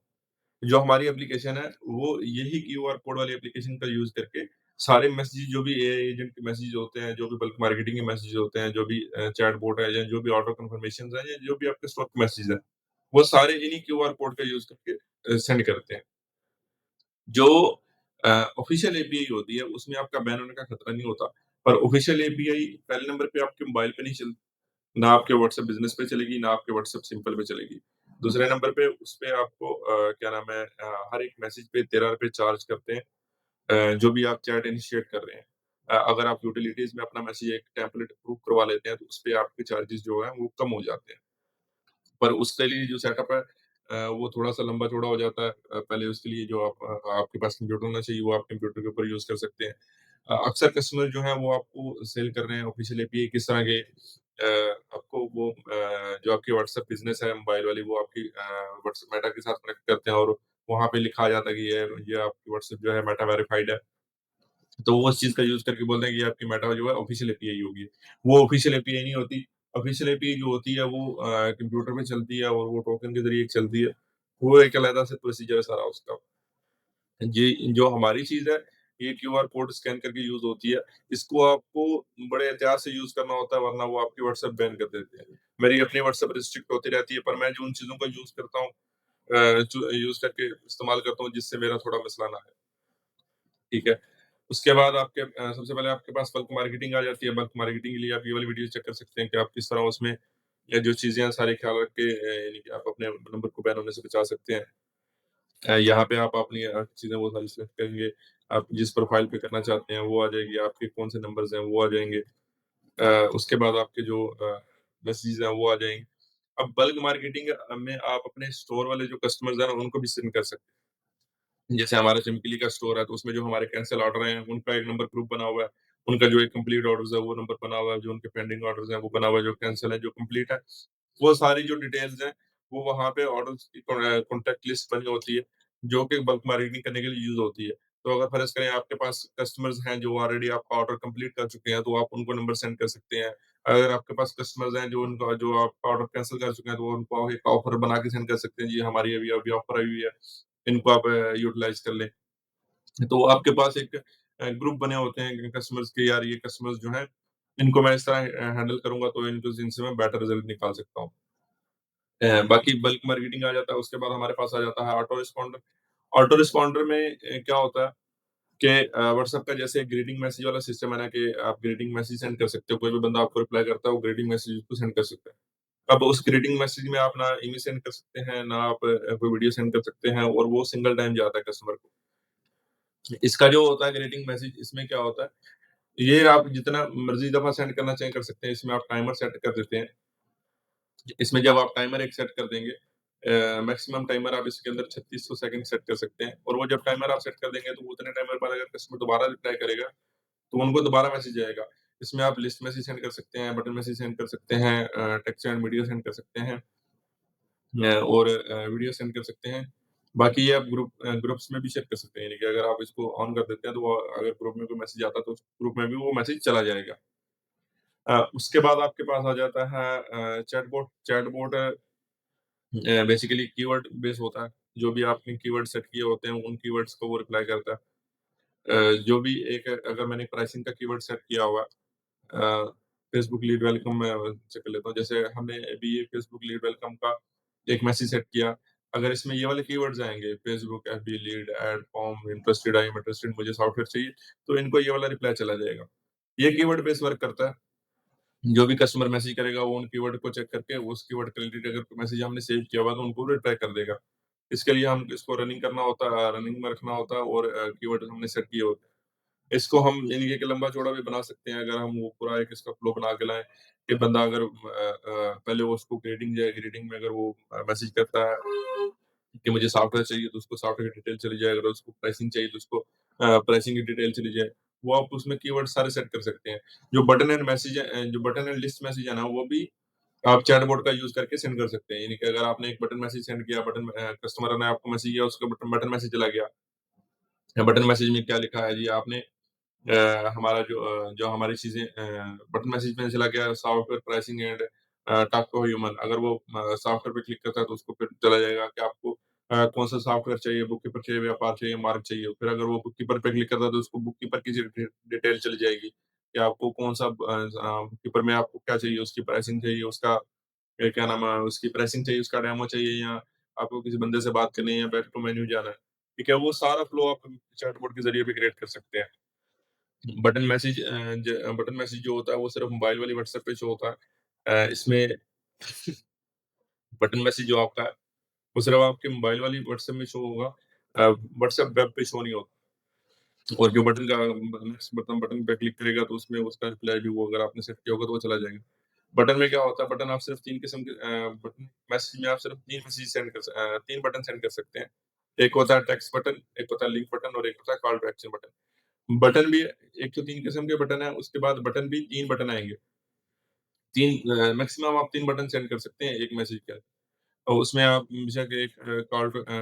जो हमारी एप्लीकेशन है, वो यही क्यूआर कोड वाली एप्लीकेशन का यूज़ करके सारे मैसेजेस जो भी एआई एजेंट के मैसेजेस होते हैं, जो भी बल्क मार्केटिंग के मैसेजेस होते हैं, जो भी चैट बॉट है या जो भी ऑटो कन्फर्मेशंस हैं या जो भी आपके स्टॉक मैसेजेस हैं, वो सारे इन्हीं क्यूआर कोड का यूज़ करके सेंड करते हैं। जो ऑफिशियल एपीआई होती है, उसमें आपका बैन होने का खतरा नहीं होता। पर ऑफिशियल एपीआई पहले नंबर पे आपके मोबाइल पे नहीं चलती, ना आपके व्हाट्सएप बिज़नेस पे चलेगी, ना आपके व्हाट्सएप सिंपल पे चलेगी। दूसरे नंबर पे उसपे आपको क्या नाम है, हर एक मैसेज पे ₹13 चार्ज करते हैं, जो भी आप चैट इनिशिएट कर रहे हैं। अगर आप यूटिलिटीज़ में अपना मैसेज एक टेम्पलेट अप्रूव करवा लेते हैं, तो उसपे आपके चार्जेज़ जो हैं, वो कम हो जाते हैं। पर उसके लिए जो सेटअप है वो थोड़ा-सा लंबा-चौड़ा हो जाता है। पहले उसके लिए जो आपके पास कंप्यूटर होना चाहिए, वो आप कंप्यूटर के ऊपर यूज़ कर सकते हैं। अक्सर कस्टमर जो हैं, वो आपको सेल कर रहे हैं ऑफिशियल एपीआई किस तरह के, आपको वो जो आपकी व्हाट्सएप बिज़नेस है मोबाइल वाली, वो आपकी व्हाट्सएप मेटा के साथ कनेक्ट करते हैं और वहाँ पे लिखा आ जाता है कि ये आपकी व्हाट्सएप जो है मेटा वेरिफाइड है। तो वो उस चीज़ का यूज़ करके बोलते हैं कि ये आपकी मेटा जो है ऑफिशियल एपीआई होगी। वो ऑफिशियल एपीआई नहीं होती। ऑफिशियल एपीआई जो होती है वो कंप्यूटर पे चलती है और वो टोकन के ज़रिए चलती है। वो एक अलग से प्रोसीजर है सारा उसका। ये जो हमारी चीज़ है, ये क्यूआर कोड स्कैन करके यूज़ होती है। इसको आपको बड़े एहतियात से यूज़ करना होता है, वरना वो आपकी व्हाट्सएप बैन कर देते हैं। मेरी अपनी व्हाट्सएप रिस्ट्रिक्ट होती रहती है, पर मैं जो उन चीज़ों का यूज़ करता हूँ, जो यूज़ करके इस्तेमाल करता हूँ जिससे मेरा थोड़ा मसला ना है। ठीक है? उसके बाद आपके सबसे पहले आपके पास बल्क मार्केटिंग आ जाती है। बल्क मार्केटिंग के लिए आप ये वाली वीडियो चेक कर सकते हैं कि आप किस तरह उसमें या जो चीज़ें हैं सारे ख्याल रख के यानी कि आप अपने नंबर को बैन होने से बचा सकते हैं। यहाँ पे आप अपनी चीज़ें वो सारी सिलेक्ट करेंगे। आप जिस प्रोफ़ाइल पे करना चाहते हैं वो आ जाएगी, आपके कौन से नंबर्स हैं वो आ जाएँगे। उसके बाद आपके जो मैसेजेस हैं वो आ जाएँगे। अब बल्क मार्केटिंग में आप अपने स्टोर वाले जो कस्टमर्स हैं ना, उनको भी सेंड कर सकते हैं। जैसे हमारा चमकीली का स्टोर है, तो उसमें जो हमारे कैंसल ऑर्डर हैं, उनका एक नंबर ग्रुप बना हुआ है। उनका जो एक कंप्लीट ऑर्डर्स है, वो नंबर बना हुआ है, जो उनके पेंडिंग ऑर्डर्स हैं, वो बना हुआ है, जो कैंसल है, जो कंप्लीट है, वो सारी जो डिटेल्स हैं, वो वहाँ पे ऑर्डर्स की कॉन्टैक्ट लिस्ट बनी होती है, जो कि बल्क मार्केटिंग करने के लिए यूज़ होती है। तो अगर फ़र्ज़ करें आपके पास कस्टमर्स हैं जो ऑलरेडी आपका ऑर्डर कंप्लीट कर चुके हैं, तो आप उनको नंबर सेंड कर सकते हैं। अगर आपके पास कस्टमर्स हैं जो आपका ऑर्डर कैंसल कर चुके हैं, तो उनको एक ऑफर बना के सेंड कर सकते हैं, जी हमारी अभी अभी ऑफर आई हुई है, इनको आप यूटिलाइज़ कर लें। तो आपके पास एक ग्रुप बने होते हैं कस्टमर्स के, यार ये कस्टमर्स जो हैं, इनको मैं इस तरह हैंडल करूँगा, तो इनको इनसे मैं बेटर रिज़ल्ट निकाल सकता हूँ। बाकी बल्क मार्केटिंग आ जाता है, उसके बाद हमारे पास आ जाता है ऑटो रिस्पॉन्डर। ऑटो रिस्पॉन्डर में क्या होता है कि व्हाट्सएप का जैसे ग्रीटिंग मैसेज वाला सिस्टम है ना, कि आप ग्रीटिंग मैसेज सेंड कर सकते हो, कोई भी बंदा आपको रिप्लाई करता है, वो ग्रीटिंग मैसेज उसको सेंड कर सकता है। अब उस ग्रीटिंग मैसेज में आप ना इमेज सेंड कर सकते हैं, ना आप कोई वीडियो सेंड कर सकते हैं, और वो सिंगल टाइम जाता है कस्टमर को। इसका जो होता है ग्रीटिंग मैसेज, इसमें क्या होता है, ये आप जितना मर्ज़ी दफ़ा सेंड करना चाहें कर सकते हैं, इसमें आप टाइमर सेट कर देते हैं। इसमें जब आप टाइमर एक सेट कर देंगे, मैक्सिमम टाइमर आप इसके अंदर 3600 सेकंड सेट कर सकते हैं, और वो जब टाइमर आप सेट कर देंगे, तो उतने टाइमर बाद अगर कस्टमर दोबारा रिप्लाई करेगा, तो उनको दोबारा मैसेज आएगा। इसमें आप लिस्ट मैसेज सेंड कर सकते हैं, बटन मैसेज सेंड कर सकते हैं, टेक्स्ट एंड वीडियो सेंड कर सकते हैं, और वीडियो सेंड कर सकते हैं। बाकी ये आप ग्रुप्स में भी शेयर कर सकते हैं, यानी कि अगर आप इसको ऑन कर देते हैं, तो वो अगर ग्रुप में कोई मैसेज आता है, तो उस ग्रुप में भी वो मैसेज चला जाएगा। उसके बाद आपके पास आ जाता है chatbot. Chatbot basically keyword base होता है। जो भी आपने कीवर्ड सेट किए होते हैं, उन कीवर्ड्स को वो रिप्लाई करता है। जो भी एक अगर मैंने प्राइसिंग का कीवर्ड सेट किया हुआ है, फेसबुक लीड वेलकम मैं चेक कर लेता हूँ। जैसे हमने अभी ये फेसबुक लीड वेलकम का एक मैसेज सेट किया, अगर इसमें ये वाले कीवर्ड्स आएँगे, Facebook FB lead, ad, form, interested, I am interested, मुझे सॉफ्टवेयर चाहिए, तो इनको ये वाला रिप्लाई चला जाएगा। ये कीवर्ड बेस वर्क करता है। जो भी कस्टमर मैसेज करेगा, वो उन कीवर्ड को चेक करके उस कीवर्ड के रिलेटेड अगर मैसेज हमने सेव किया हुआ है, तो उनको रिप्लाई कर देगा। इसके लिए हम इसको रनिंग करना होता है, रनिंग में रखना होता है, और कीवर्ड हमने सेट किए होते हैं। इसको हम यानी कि लंबा-चौड़ा भी बना सकते हैं, अगर हम वो पूरा एक इसका फ्लो बना के लाएँ, कि बंदा अगर पहले वो उसको ग्रीटिंग में अगर वो मैसेज करता है कि मुझे सॉफ्टवेयर चाहिए, तो उसको सॉफ्टवेयर की डिटेल चली जाए, अगर उसको प्राइसिंग चाहिए, तो उसको प्राइसिंग की डिटेल चली जाए। वो आप उसमें कीवर्ड सारे सेट कर सकते हैं। जो बटन एंड लिस्ट मैसेज है ना, वो भी आप चैटबॉट का यूज़ करके सेंड कर सकते हैं। यानी कि अगर आपने एक बटन मैसेज सेंड किया, कस्टमर ने आपको मैसेज किया, उसका बटन बटन मैसेज चला गया। बटन मैसेज में क्या लिखा है जी, आपने जो हमारी चीज़ें बटन मैसेज में चला गया, software pricing and talk to human. अगर वो सॉफ्टवेयर पे क्लिक करता है, तो उसको फिर चला जाएगा कि आपको कौन-सा सॉफ्टवेयर चाहिए, बुक कीपर चाहिए, व्यापार चाहिए, मार्ग चाहिए। फिर अगर वो बुक कीपर पे क्लिक करता है, तो उसको बुक कीपर की डिटेल चली जाएगी, कि आपको कौन-सा बुक कीपर में आपको क्या चाहिए, उसकी प्राइसिंग चाहिए, उसका क्या नाम है, उसकी प्राइसिंग चाहिए, उसका डेमो चाहिए, या आपको किसी बंदे से बात करनी है, या बैक टू मेन्यू जाना है। ठीक है? वो सारा फ्लो आप चैटबॉट के ज़रिए भी क्रिएट कर सकते हैं। बटन मैसेज जो होता है, वो सिर्फ़ मोबाइल वाली व्हाट्सएप पे शो होता है। इसमें बटन मैसेज जो आपका है, वो सिर्फ़ आपके मोबाइल वाली व्हाट्सएप में शो होगा। व्हाट्सएप वेब पे शो नहीं होता। और जो नेक्स्ट बटन पे क्लिक करेगा, तो उसमें उसका रिप्लाई भी वो अगर आपने सेट किया होगा, तो वो चला जाएगा। बटन में क्या होता है, बटन आप सिर्फ़ 3 किस्म के बटन मैसेज में आप सिर्फ़ 3 बटन सेंड कर सकते हैं। एक होता है टेक्स्ट बटन, एक होता है लिंक बटन, और एक होता है call to action button. Button भी एक तो 3 किस्म के बटन हैं, उसके बाद बटन भी 3 बटन आएँगे। मैक्सिमम आप 3 बटन सेंड कर सकते हैं एक मैसेज के अंदर। और उसमें आप बेशक एक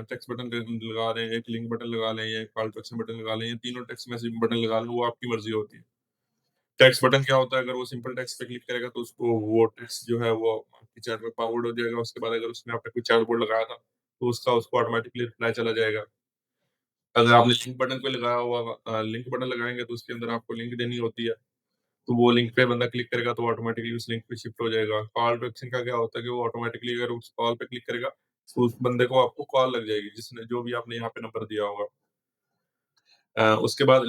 टेक्स्ट बटन लगा लें, एक लिंक बटन लगा लें, या एक कॉल टू एक्शन बटन लगा लें, या तीनों टेक्स्ट मैसेज बटन लगा लें, वो आपकी मर्ज़ी होती है। टेक्स्ट बटन क्या होता है, अगर वो सिंपल टेक्स्ट पे क्लिक करेगा, तो उसको वो टेक्स्ट जो है वो आपकी चैट में फॉरवर्ड हो जाएगा। उसके बाद अगर उसमें आपने कोई चैट बोर्ड लगाया था, तो उसको ऑटोमैटिकली रिप्लाई चला जाएगा। अगर आपने लिंक बटन पे लगाया हुआ लिंक बटन लगाएँगे, तो उसके अंदर आपको लिंक देनी होती है। तो वो लिंक पे बंदा क्लिक करेगा, तो ऑटोमैटिकली उस लिंक पे शिफ्ट हो जाएगा। कॉल टू एक्शन का क्या होता है कि वो ऑटोमैटिकली अगर उस कॉल पे क्लिक करेगा, तो उस बंदे को आपको कॉल लग जाएगी, जिसने जो भी आपने यहाँ पे नंबर दिया होगा। उसके बाद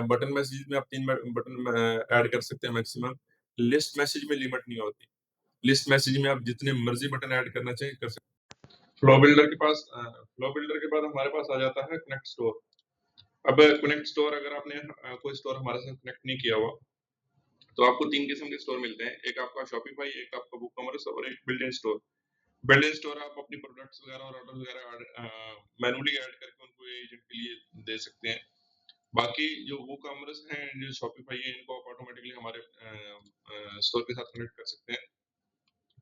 बटन मैसेज में आप 3 बटन ऐड कर सकते हैं मैक्सिमम। लिस्ट मैसेज में लिमिट नहीं होती। लिस्ट मैसेज में आप जितने मर्ज़ी बटन ऐड करना चाहें कर सकते हैं। फ्लो बिल्डर के बाद हमारे पास आ जाता है कनेक्ट स्टोर। अब कनेक्ट स्टोर अगर आपने कोई स्टोर हमारे साथ कनेक्ट नहीं किया हुआ, तो आपको 3 किस्म के स्टोर मिलते हैं। एक आपका शॉपिफाई, एक आपका वूकॉमर्स, और एक built in store. Build in store आप अपनी प्रोडक्ट्स वगैरह और ऑर्डर वगैरह मैनुअली ऐड करके उनको एजेंट के लिए दे सकते हैं। बाकी जो वो कॉमर्स हैं, जो शॉपिफाई है, इनको आप ऑटोमेटिकली हमारे स्टोर के साथ कनेक्ट कर सकते हैं।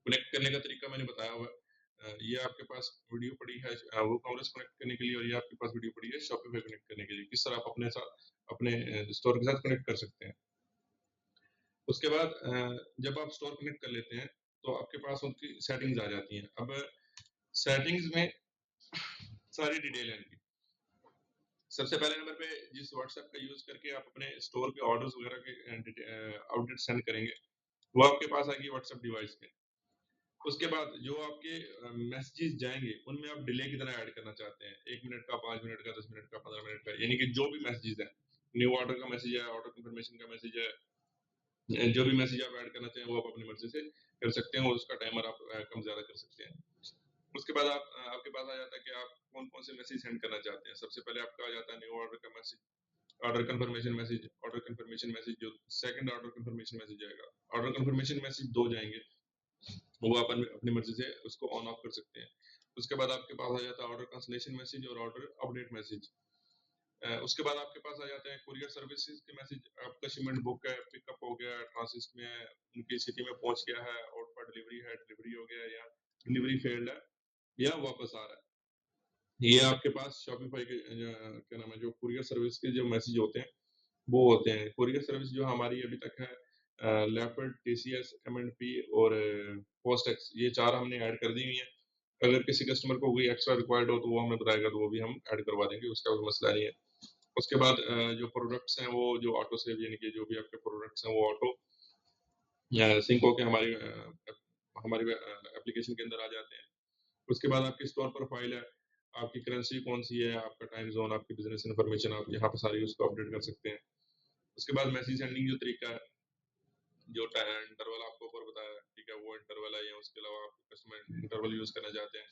कनेक्ट करने का तरीका मैंने बताया हुआ है। ये आपके पास वीडियो पड़ी है वो कॉमर्स कनेक्ट करने के लिए, और ये आपके पास वीडियो पड़ी है शॉपिफाई कनेक्ट करने के लिए, किस तरह आप अपने साथ अपने स्टोर के साथ कनेक्ट कर सकते हैं। उसके बाद जब आप स्टोर कनेक्ट कर लेते हैं तो आपके पास उनकी सेटिंग्स आ जाती हैं। अब सेटिंग्स में सारी डिटेल है इनकी। सबसे पहले नंबर पे जिस व्हाट्सएप का यूज करके आप अपने स्टोर के ऑर्डर्स वगैरह के अपडेट सेंड करेंगे, वो आपके पास आएगी व्हाट्सएप डिवाइस पे। उसके बाद जो आपके मैसेजेस जाएंगे उनमें आप डिले कितना ऐड करना चाहते हैं, 1 मिनट का, 5 मिनट का, 10 मिनट का, 15 मिनट का, यानी कि जो भी मैसेजेस है, न्यू ऑर्डर का मैसेज है, ऑर्डर कंफर्मेशन का मैसेज है, जो भी मैसेज आप ऐड करना चाहें वो आप अपनी मर्जी से कर सकते हैं, और उसका टाइमर आप कम ज्यादा कर सकते हैं। उसके बाद आपके पास आ जाता है कि आप कौन कौन से मैसेज सेंड करना चाहते हैं। सबसे पहले आपका आ जाता है न्यू ऑर्डर का message, order confirmation message, order confirmation message, जो सेकंड ऑर्डर कंफर्मेशन मैसेज जाएगा। ऑर्डर कंफर्मेशन मैसेज 2 जाएंगे, वो आप अपनी मर्जी से उसको ऑन ऑफ कर सकते हैं। उसके बाद आपके पास आ जाता है ऑर्डर कैंसलेशन मैसेज और ऑर्डर अपडेट मैसेज। उसके बाद आपके पास आ जाते हैं कुरियर सर्विसेज के मैसेज, आपका शिपमेंट बुक है, पिकअप हो गया, ट्रांसिट में है, उनकी सिटी में पहुंच गया है, आउट फॉर डिलीवरी है, डिलीवरी हो गया, या डिलीवरी फेल्ड है, या वापस आ रहा है। ये आपके पास शॉपिफाई के क्या नाम है, जो कुरियर सर्विस के जो मैसेज होते हैं वो होते हैं। कुरियर सर्विस जो हमारी अभी तक है, लेपर्ड, टीसीएस, एम&पी और पोस्टेक्स, ये 4 हमने ऐड कर दी हुई है। अगर किसी कस्टमर को कोई एक्स्ट्रा रिक्वायर्ड हो तो वो हमें बताएगा, तो वो भी हम ऐड करवा देंगे, उसका कोई मसला नहीं है। उसके बाद जो प्रोडक्ट्स हैं वो जो ऑटो सेव, यानी कि जो भी आपके प्रोडक्ट्स हैं वो ऑटो सिंक होके हमारी एप्लीकेशन के अंदर आ जाते हैं। उसके बाद आपकी स्टोर प्रोफाइल है, आपकी करेंसी कौन सी है, आपका टाइम जोन, आपकी बिजनेस इन्फॉर्मेशन, आप यहाँ पर सारी उसको अपडेट कर सकते हैं। उसके बाद मैसेज सेंडिंग जो तरीका है, जो इंटरवल आपको ऊपर बताया है, ठीक है, वो इंटरवल है, या उसके अलावा आप कस्टमर इंटरवल यूज करना चाहते हैं।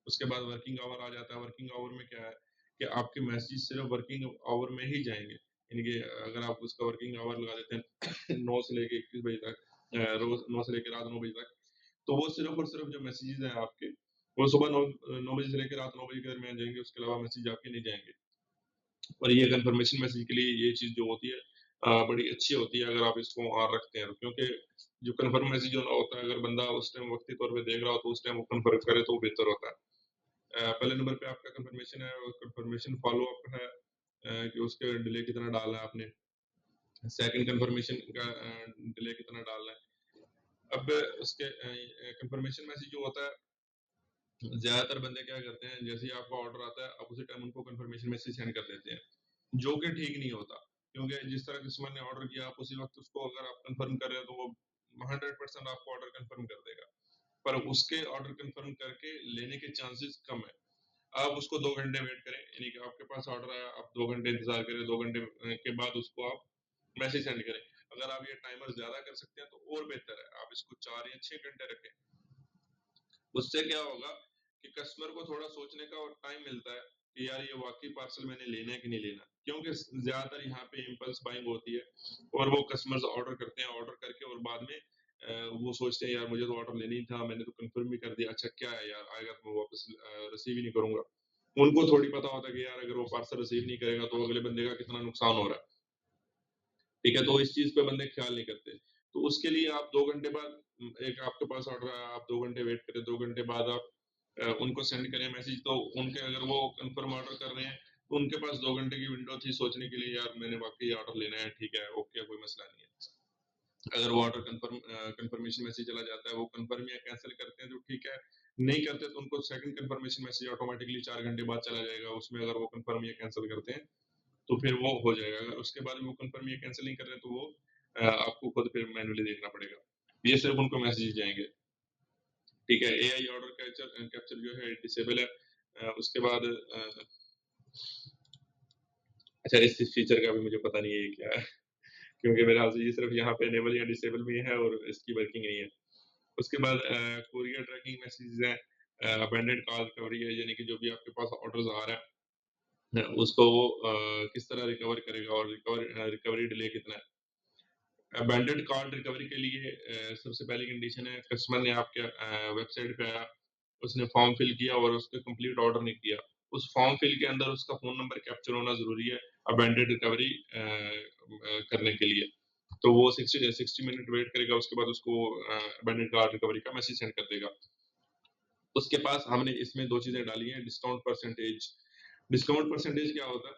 उसके बाद वर्किंग आवर आ जाता है। वर्किंग आवर में क्या है कि आपके मैसेज सिर्फ वर्किंग आवर में ही जाएंगे, यानी कि अगर आप उसका वर्किंग आवर लगा देते हैं 9 से लेके 21 बजे तक, रोज 9 से लेकर रात 9 बजे तक, तो वो सिर्फ और सिर्फ जो मैसेजेस हैं आपके, वो सुबह 9 बजे से लेकर रात 9 बजे के दरमियान जाएंगे, उसके अलावा मैसेज आपके नहीं जाएंगे। और ये कंफर्मेशन मैसेज के लिए ये चीज जो होती है बड़ी अच्छी होती है अगर आप इसको ऑन रखते हैं, क्योंकि जो कंफर्म मैसेज होता है, अगर बंदा उस टाइम वक्ती तौर पे देख रहा हो तो उस टाइम वो कंफर्म करे तो बेहतर होता है। पहले नंबर पे आपका कंफर्मेशन है, और कंफर्मेशन फॉलो अप है कि उसके डिले कितना डालना है आपने, सेकंड कंफर्मेशन का डिले कितना डालना है। अब उसके कंफर्मेशन मैसेज जो होता है, ज्यादातर बंदे क्या करते हैं, जैसे ही आपका ऑर्डर आता है आप उसी टाइम उनको कंफर्मेशन मैसेज सेंड कर देते हैं, जो कि ठीक नहीं होता। क्योंकि जिस तरह कस्टमर ने ऑर्डर किया, आप उसी वक्त उसको अगर आप कंफर्म कर रहे हो तो वो 100% आपको ऑर्डर कंफर्म कर देगा, पर उसके ऑर्डर कंफर्म करके लेने के चांसेस कम है। आप उसको 2 घंटे वेट करें, यानी कि आपके पास ऑर्डर आया, आप 2 घंटे इंतजार करें, 2 घंटे के बाद उसको आप मैसेज सेंड करें। अगर आप ये टाइमर ज्यादा कर सकते हैं तो और बेहतर है, आप इसको 4 या 6 घंटे रखें। उससे क्या होगा कि कस्टमर को थोड़ा सोचने का और टाइम मिलता है कि यार ये वाकई पार्सल मैंने लेना है कि नहीं लेना, क्योंकि ज्यादातर यहाँ पे इम्पल्स बाइंग होती है, और वो कस्टमर्स ऑर्डर करते हैं, ऑर्डर करके और बाद में वो सोचते हैं यार मुझे तो ऑर्डर लेना ही था, मैंने तो कंफर्म भी कर दिया, अच्छा क्या है यार, आएगा तो मैं वापस रिसीव ही नहीं करूंगा। उनको थोड़ी पता होता है कि यार अगर वो पार्सल रिसीव नहीं करेगा तो अगले बंदे का कितना नुकसान हो रहा है, ठीक है, तो इस चीज पे बंदे ख्याल नहीं करते। तो उसके लिए आप 2 घंटे बाद, एक आपके पास ऑर्डर आया, आप 2 घंटे वेट करें, 2 घंटे बाद आप उनको सेंड करें मैसेज, तो उनके अगर वो कंफर्म ऑर्डर कर रहे हैं तो उनके पास 2 घंटे की विंडो थी सोचने के लिए, यार मैंने वाकई ऑर्डर लेना है, ठीक है, ओके, कोई मसला नहीं है। अगर वो ऑर्डर कंफर्मेशन मैसेज चला जाता है, वो कंफर्म या कैंसिल करते हैं तो ठीक है, नहीं करते तो उनको सेकंड कंफर्मेशन मैसेज ऑटोमेटिकली 4 घंटे बाद चला जाएगा, उसमें अगर वो कंफर्म या कैंसिल करते हैं तो फिर वो हो जाएगा। अगर उसके बाद वो कंफर्म या कैंसिल नहीं कर रहे तो वो आपको खुद फिर मैन्युअली देखना पड़ेगा। ये सिर्फ उनको मैसेज जाएंगे, ठीक है। एआई ऑर्डर कैप्चर कैप्चर जो है डिसेबल है। उसके बाद अच्छा, इस फीचर का भी मुझे पता नहीं है ये क्या है क्योंकि मेरे ख्याल से ये सिर्फ यहाँ पे एनेबल या डिसेबल में है और इसकी वर्किंग नहीं है। उसके बाद कोरियर ट्रैकिंग मैसेजेस है, अबेंडेड कॉल रिकवरी है, यानी कि जो भी आपके पास ऑर्डर्स आ रहा है उसको वो किस तरह रिकवर करेगा, और रिकवरी डिले कितना है। अबैंडन्ड कार्ड रिकवरी के लिए सबसे पहली कंडीशन है, कस्टमर ने आपके वेबसाइट पे आया, उसने फॉर्म फिल किया और उसने कंप्लीट ऑर्डर नहीं किया, उस फॉर्म फिल के अंदर उसका फ़ोन नंबर कैप्चर होना ज़रूरी है अबेंडेड रिकवरी करने के लिए। तो वो 60 मिनट वेट करेगा, उसके बाद उसको अबेंडेड कार्ड रिकवरी का मैसेज सेंड कर देगा। उसके पास हमने इसमें 2 चीज़ें डाली हैं, डिस्काउंट परसेंटेज। डिस्काउंट परसेंटेज क्या होता है?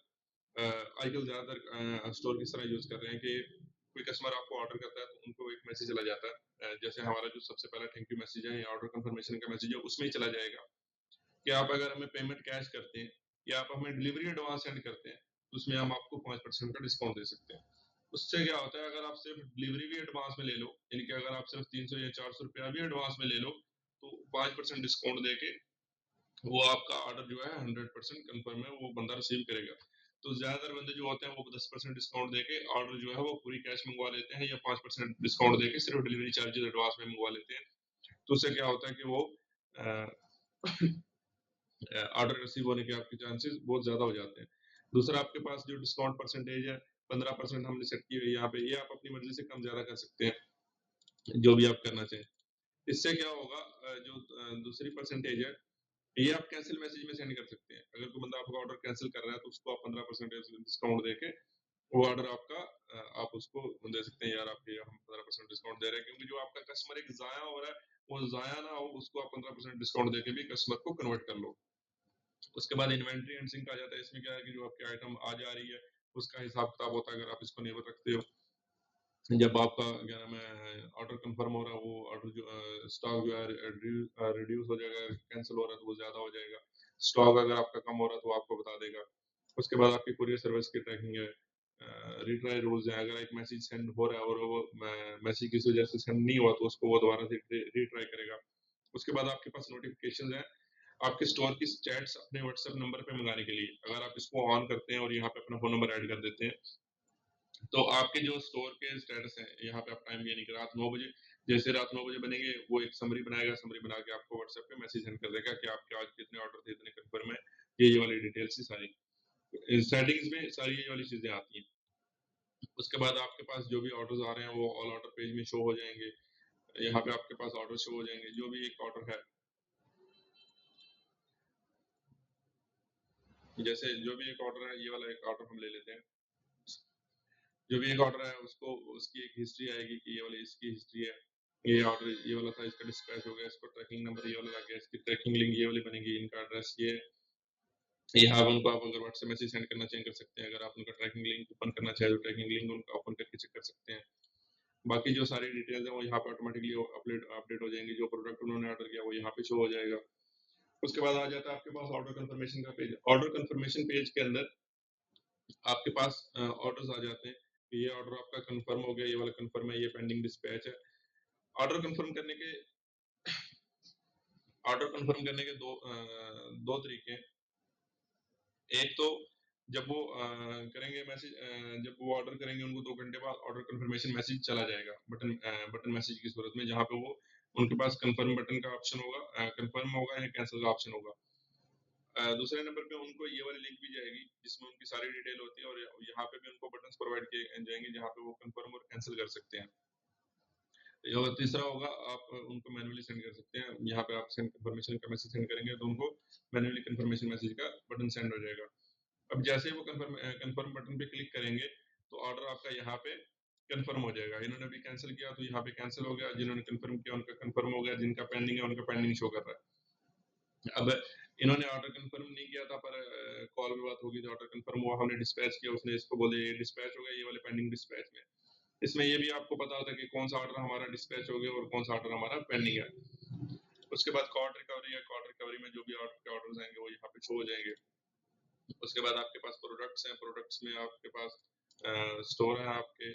आजकल ज़्यादातर स्टोर किस तरह यूज़ कर रहे हैं कि कोई कस्टमर आपको ऑर्डर करता है तो उनको एक मैसेज चला जाता है, जैसे हमारा जो सबसे पहला थैंक यू मैसेज है या ऑर्डर कंफर्मेशन का मैसेज है, उसमें ही चला जाएगा कि आप अगर हमें पेमेंट कैश करते हैं या आप हमें डिलीवरी एडवांस सेंड करते हैं, तो उसमें हम आपको 5% का डिस्काउंट दे सकते हैं। उससे क्या होता है, अगर आप सिर्फ डिलीवरी भी एडवांस में ले लो, यानी कि अगर आप सिर्फ 300 या 400 रुपया भी एडवांस में ले लो, तो 5% डिस्काउंट देके वो आपका ऑर्डर जो है 100% कंफर्म है, वो बंदा रिसीव करेगा। तो ज्यादातर बंदे जो होते हैं वो 10% डिस्काउंट देके ऑर्डर जो है वो पूरी कैश मंगवा लेते हैं या 5% डिस्काउंट देके सिर्फ डिलीवरी चार्जेस एडवांस में मंगवा लेते हैं। तो उससे क्या होता है कि वो ऑर्डर रिसीव होने के आपके चांसेस बहुत ज्यादा हो जाते हैं। दूसरा, आपके पास जो डिस्काउंट परसेंटेज है 15% हमने सेट की हुई है यहाँ पे, ये आप अपनी मर्जी से कम ज्यादा कर सकते हैं, जो भी आप करना चाहें। इससे क्या होगा, जो दूसरी परसेंटेज है, ये आप कैंसिल मैसेज में सेंड कर सकते हैं। अगर कोई बंदा आपका ऑर्डर कैंसिल कर रहा है तो उसको आप 15% डिस्काउंट देके वो ऑर्डर आपका आप उसको दे सकते हैं, यार आपके हम 15% डिस्काउंट दे रहे हैं, क्योंकि जो आपका कस्टमर एक जाया हो रहा है वो जाया ना हो, उसको आप 15% डिस्काउंट देके भी कस्टमर को कन्वर्ट कर लो। उसके बाद इन्वेंट्री एंड सिंक आ जाता है। इसमें क्या है कि जो आपकी आइटम आ जा रही है उसका हिसाब किताब होता है, अगर आप इसको नेबर रखते हो। जब आपका क्या नाम है ऑर्डर कंफर्म हो रहा है, वो ऑर्डर जो स्टॉक जो है रिड्यूस हो जाएगा, कैंसिल हो रहा है तो वो ज्यादा हो जाएगा। स्टॉक अगर आपका कम हो रहा है तो वो आपको बता देगा। उसके बाद आपकी कुरियर सर्विस की ट्रैकिंग है, रिट्राई रूल्स है। अगर एक मैसेज सेंड हो रहा है और वो मैसेज किसी वजह से सेंड नहीं हुआ तो उसको वो दोबारा से रिट्राई करेगा। उसके बाद आपके पास नोटिफिकेशन है आपके स्टोर की चैट्स अपने व्हाट्सएप नंबर पे मंगाने के लिए। अगर आप इसको ऑन करते हैं और यहाँ पे अपना फोन नंबर ऐड कर देते हैं, तो आपके जो स्टोर के स्टेटस है, यहाँ पे आप टाइम यानी कि रात 9 बजे, जैसे रात 9 बजे बनेंगे वो एक समरी बनाएगा, समरी बना के आपको व्हाट्सएप पे मैसेज सेंड कर देगा कि आपके आज कितने ऑर्डर थे, इतने कंफर्म है, ये वाली डिटेल्स ही सारी सेटिंग्स में सारी ये वाली चीजें आती हैं। उसके बाद आपके पास जो भी ऑर्डर्स आ रहे हैं वो ऑल ऑर्डर पेज में शो हो जाएंगे। यहाँ पे आपके पास ऑर्डर शो हो जाएंगे, जो भी एक ऑर्डर है, जैसे जो भी एक ऑर्डर है, ये वाला एक ऑर्डर हम ले लेते हैं। जो भी एक ऑर्डर है उसको उसकी एक हिस्ट्री आएगी कि ये वाली इसकी हिस्ट्री है, ये ऑर्डर ये वाला था, इसका डिस्पैच हो गया, इसको ट्रैकिंग नंबर ये वाला लग गया, इसकी ट्रैकिंग लिंक ये वाली बनेगी, इनका एड्रेस ये है। यहाँ आप उनको आप अगर व्हाट्सएप मैसेज सेंड करना चाहें कर सकते हैं। अगर आप उनका ट्रैकिंग लिंक ओपन करना चाहें तो ट्रैकिंग लिंक उनका ओपन करके चेक कर सकते हैं। बाकी जो सारी डिटेल्स है वो यहाँ पे ऑटोमेटिकली अपडेट हो जाएंगी। जो प्रोडक्ट उन्होंने ऑर्डर किया वो यहाँ पे शो हो जाएगा। उसके बाद आ जाता है आपके पास ऑर्डर कंफर्मेशन का पेज। ऑर्डर कंफर्मेशन पेज के अंदर आपके पास ऑर्डर्स आ जाते हैं कि ये ऑर्डर आपका कंफर्म हो गया, ये वाला कंफर्म है, ये पेंडिंग डिस्पैच है। ऑर्डर कंफर्म करने के दो तरीके हैं। एक तो जब वो करेंगे मैसेज, जब वो ऑर्डर करेंगे उनको 2 घंटे बाद ऑर्डर कंफर्मेशन मैसेज चला जाएगा बटन मैसेज की सूरत में, जहाँ पे वो उनके पास कंफर्म बटन का ऑप्शन होगा, कंफर्म होगा या कैंसिल का ऑप्शन होगा। दूसरे नंबर पे उनको ये वाली लिंक भी जाएगी जिसमें उनकी सारी डिटेल होती है, और यहाँ पे भी उनको बटन्स प्रोवाइड किए जाएंगे जहाँ पे वो कंफर्म और कैंसिल कर सकते हैं। और तीसरा होगा आप उनको मैन्युअली सेंड कर सकते हैं। यहाँ पे आप सेंड कंफर्मेशन का मैसेज सेंड करेंगे तो उनको मैन्युअली कंफर्मेशन मैसेज का बटन सेंड हो जाएगा। अब जैसे ही वो कंफर्म बटन पे क्लिक करेंगे तो ऑर्डर आपका यहाँ पे कंफर्म हो जाएगा। इन्होंने भी कैंसिल किया तो यहाँ पे कैंसिल हो गया, जिन्होंने कंफर्म किया उनका कंफर्म हो गया, जिनका पेंडिंग है उनका पेंडिंग शो कर रहा है। अब इन्होंने ऑर्डर कंफर्म नहीं किया था पर कॉल पे बात होगी तो ऑर्डर कंफर्म हुआ, हमने डिस्पैच किया, उसने इसको बोले ये डिस्पैच हो गया, ये वाले पेंडिंग डिस्पैच में। इसमें ये भी आपको पता होता है कि कौन सा ऑर्डर हमारा डिस्पैच हो गया और कौन सा ऑर्डर हमारा पेंडिंग है। उसके बाद कॉर्ड रिकवरी है, कॉर्ड रिकवरी में जो भी आपके ऑर्डर्स आएंगे वो यहाँ पे शो हो जाएंगे। उसके बाद आपके पास प्रोडक्ट्स हैं, प्रोडक्ट्स में आपके पास स्टोर है आपके,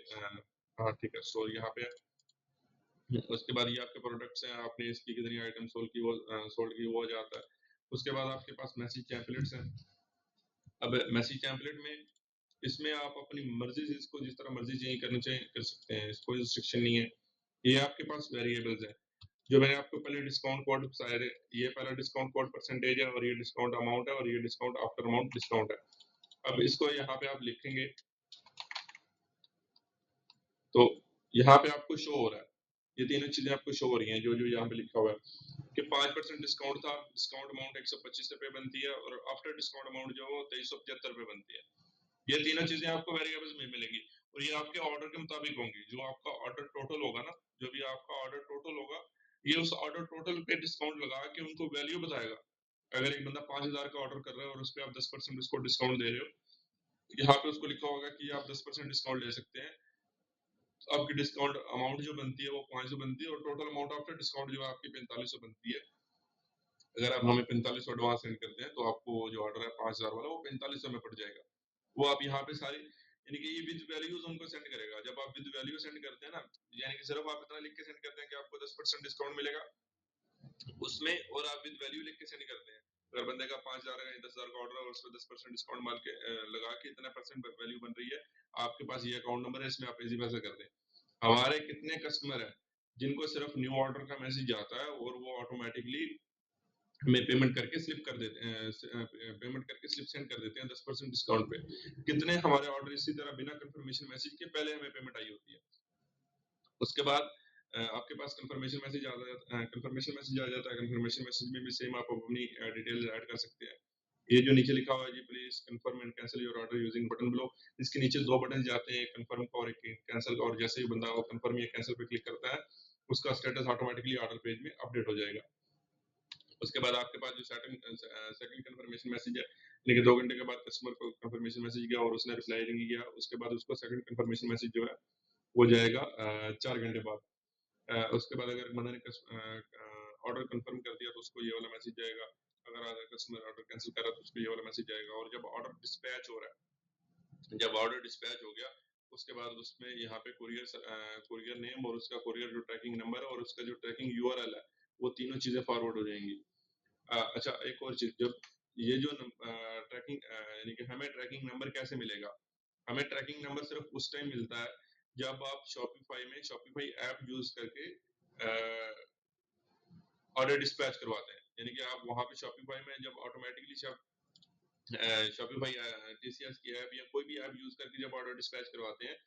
हाँ ठीक है, स्टोर यहाँ पे है। उसके बाद ये आपके प्रोडक्ट्स हैं, आपने इसकी कितनी आइटम सोल्ड की वो हो जाता है। उसके बाद आपके पास मैसेज टेम्पलेट्स हैं। अब मैसेज टेम्पलेट में इसमें आप अपनी मर्जी से इसको जिस तरह मर्जी चेंज करना चाहिए कर सकते हैं, इसको रिस्ट्रिक्शन नहीं है। ये आपके पास वेरिएबल्स है जो मैंने आपको पहले डिस्काउंट कोड बताया थे। ये पहला डिस्काउंट कोड परसेंटेज है और ये डिस्काउंट अमाउंट है और ये डिस्काउंट आफ्टर अमाउंट डिस्काउंट है। अब इसको यहाँ पे आप लिखेंगे तो यहाँ पे आपको शो हो रहा है ये तीनों चीजें आपको शो हो रही हैं, जो जो यहाँ पे लिखा हुआ है कि 5% डिस्काउंट था, डिस्काउंट अमाउंट 125 रुपए बनती है, और आफ्टर डिस्काउंट अमाउंट जो है वो 2375 रुपए बनती है। ये तीनों चीजें आपको वेरिएबल्स में मिलेंगी, और ये आपके ऑर्डर के मुताबिक होंगी। जो आपका ऑर्डर टोटल होगा ना, जो भी आपका ऑर्डर टोटल होगा, ये उस ऑर्डर टोटल पे डिस्काउंट लगा के उनको वैल्यू बताएगा। अगर एक बंदा 5000 का ऑर्डर कर रहा है और उस पर आप 10% उसको डिस्काउंट दे रहे हो, यहाँ पे उसको लिखा होगा कि आप 10% डिस्काउंट ले सकते हैं। आपकी डिस्काउंट अमाउंट जो बनती है वो 500 बनती है, और टोटल अमाउंट आफ्टर डिस्काउंट जो है आपकी 4500 बनती है। अगर आप हमें 4500 एडवांस सेंड करते हैं तो आपको जो ऑर्डर है 5000 वाला, वो 4500 में पड़ जाएगा। वो आप यहाँ पे सारी, यानी कि ये विद वैल्यूज उनको सेंड करेगा। जब आप विद वैल्यू सेंड करते हैं ना, यानी कि सिर्फ आप इतना लिख के सेंड करते हैं कि आपको 10% डिस्काउंट मिलेगा उसमें, और आप विद वैल्यू लिख के सेंड करते हैं। अगर बंदे का 5000 का 10,000 का ऑर्डर है और उसमें 10% डिस्काउंट मार के लगा के इतना परसेंट वैल्यू बन रही है, आपके पास ये अकाउंट नंबर है, इसमें आप इजी पैसा कर दें। हमारे कितने कस्टमर हैं जिनको सिर्फ न्यू ऑर्डर का मैसेज आता है और वो ऑटोमेटिकली हमें पेमेंट करके स्लिप कर देते हैं, पेमेंट करके स्लिप सेंड कर देते हैं 10% डिस्काउंट पे। कितने हमारे ऑर्डर इसी तरह बिना कंफर्मेशन मैसेज के पहले हमें पेमेंट आई होती है, उसके बाद आपके पास कंफर्मेशन मैसेज आ जाता है। कंफर्मेशन मैसेज आ जाता है, कंफर्मेशन मैसेज में भी सेम आप अपनी डिटेल ऐड कर सकते हैं। ये जो नीचे लिखा हुआ है जी, please confirm and cancel your order using button below, इसके नीचे दो बटन जाते हैं, कंफर्म का और एक कैंसिल का, और जैसे ही बंदा वो कंफर्म या कैंसिल पे क्लिक करता है, उसका स्टेटस ऑटोमेटिकली ऑर्डर पेज में अपडेट हो जाएगा। उसके बाद आपके पास जो सेकंड कंफर्मेशन मैसेज है, यानी कि 2 घंटे के बाद कस्टमर को कंफर्मेशन मैसेज गया और उसने रिप्लाई नहीं किया, उसके बाद उसको सेकंड कंफर्मेशन मैसेज जो है वो जाएगा 4 घंटे बाद। उसके बाद अगर बंदे ने ऑर्डर कंफर्म कर दिया तो उसको ये वाला मैसेज जाएगा। अगर कस्टमर ऑर्डर कैंसिल कर रहा है तो उसको ये वाला मैसेज जाएगा। और जब ऑर्डर डिस्पैच हो रहा है, जब ऑर्डर डिस्पैच हो गया, उसके बाद उसमें यहाँ पे कुरियर नेम और उसका कुरियर जो ट्रैकिंग नंबर है और उसका जो ट्रैकिंग यूआरएल है, वो तीनों चीजें फॉरवर्ड हो जाएंगी। अच्छा, एक और चीज, जब ये जो ट्रैकिंग, यानी कि हमें ट्रैकिंग नंबर कैसे मिलेगा? हमें ट्रैकिंग नंबर सिर्फ उस टाइम मिलता है जब आप शॉपिफाई में शॉपिफाई ऐप यूज करके ऑर्डर डिस्पैच करवाते हैं। यानी कि आप वहां पे शॉपिफाई में जब ऑटोमेटिकली शॉपिफाई टीसीएस की ऐप या कोई भी ऐप यूज करके जब ऑर्डर डिस्पैच करवाते हैं,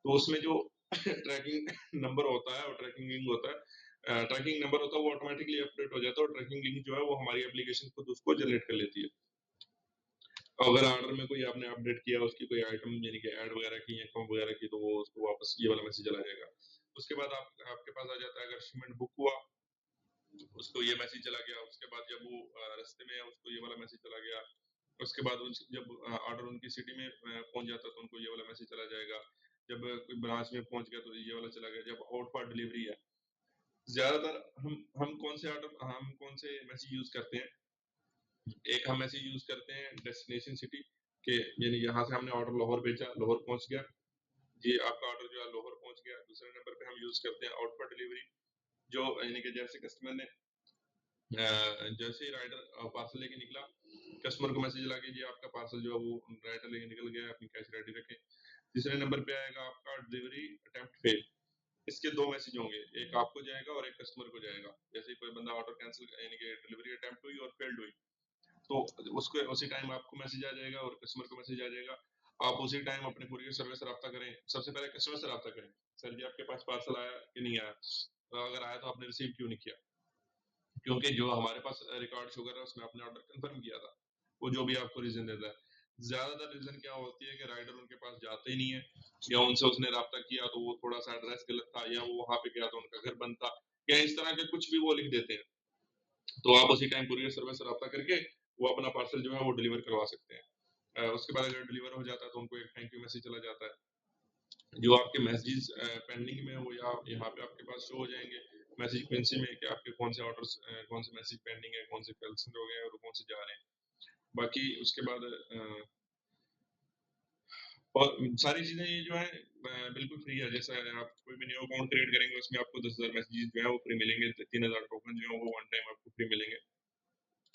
तो उसमें जो ट्रैकिंग नंबर होता है और ट्रैकिंग लिंक होता है, ट्रैकिंग नंबर होता है वो ऑटोमेटिकली अपडेट हो जाता है, और ट्रैकिंग लिंक जो है वो हमारी एप्लीकेशन खुद उसको जनरेट कर लेती है। अगर ऑर्डर में कोई आपने अपडेट किया, उसकी कोई आइटम यानी कि ऐड वगैरह की या कम वगैरह की, तो वो उसको वापस ये वाला मैसेज चला जाएगा। उसके बाद आपके पास आ जाता है, अगर शिपमेंट बुक हुआ उसको ये मैसेज चला गया। उसके बाद जब वो रास्ते में है उसको ये वाला मैसेज चला गया। उसके बाद जब ऑर्डर उनकी सिटी में पहुंच जाता तो उनको ये वाला मैसेज चला जाएगा। जब कोई ब्रांच में पहुंच गया तो ये वाला चला गया। जब आउट फॉर डिलीवरी है, ज्यादातर हम कौन से मैसेज यूज करते हैं? एक हम मैसेज यूज करते हैं डेस्टिनेशन सिटी के, यानी यहाँ से हमने ऑर्डर लाहौर भेजा, लाहौर पहुंच गया, ये आपका ऑर्डर जो है लाहौर पहुंच गया। दूसरे नंबर पे हम यूज करते हैं आउट फॉर डिलीवरी, जो यानी कि जैसे कस्टमर ने जैसे ही राइडर पार्सल लेके निकला, कस्टमर को मैसेज लगा कि जी आपका पार्सल जो है वो राइडर लेके निकल गया है, अपनी कैश रेडी रखें। तीसरे नंबर पे आएगा आपका डिलीवरी अटेम्प्ट फेल। इसके दो मैसेज होंगे, एक आपको जाएगा और एक कस्टमर को जाएगा। जैसे ही कोई बंदा ऑर्डर कैंसिल, यानी कि डिलीवरी अटेम्प्ट हुई और फेल्ड हुई, तो उसको उसी टाइम आपको मैसेज आ जाएगा और कस्टमर को मैसेज आ जाएगा। आप उसी टाइम अपने कुरियर सर्विस से रब्ता करें। सबसे पहले कस्टमर से रब्ता करें, सर जी आपके पास पार्सल आया कि नहीं आया, तो अगर आया तो आपने रिसीव क्यों नहीं किया? क्योंकि जो हमारे पास रिकॉर्ड शो कर रहा है उसमें आपने ऑर्डर कंफर्म किया था। वो जो भी आपको रीजन देता है, ज्यादातर रीजन क्या होती है कि राइडर उनके पास जाते ही नहीं है, या उनसे उसने रब्ता किया तो वो थोड़ा सा एड्रेस गलत था, या वो वहां पे गया तो उनका घर बंद था, या इस तरह के कुछ भी वो लिख देते हैं। तो आप उसी टाइम कुरियर सर्विस से रब्ता करके वो अपना पार्सल जो है वो डिलीवर करवा सकते हैं। उसके बाद अगर डिलीवर हो जाता है तो उनको एक थैंक यू मैसेज चला जाता है। जो आपके मैसेजेस पेंडिंग में हो या यहाँ पे आपके पास शो हो जाएंगे मैसेज क्वेंसी में कि आपके कौन से ऑर्डर्स, कौन से मैसेज पेंडिंग है, कौन से कैंसिल हो गए हैं और कौन से जा रहे हैं। बाकी उसके बाद और सारी चीजें ये जो है बिल्कुल फ्री है। जैसे आप कोई भी न्यू अकाउंट क्रिएट करेंगे उसमें आपको 10,000 मैसेजेस जो है वो फ्री मिलेंगे, 3,000 टोकन जो है वो वन टाइम आपको फ्री मिलेंगे।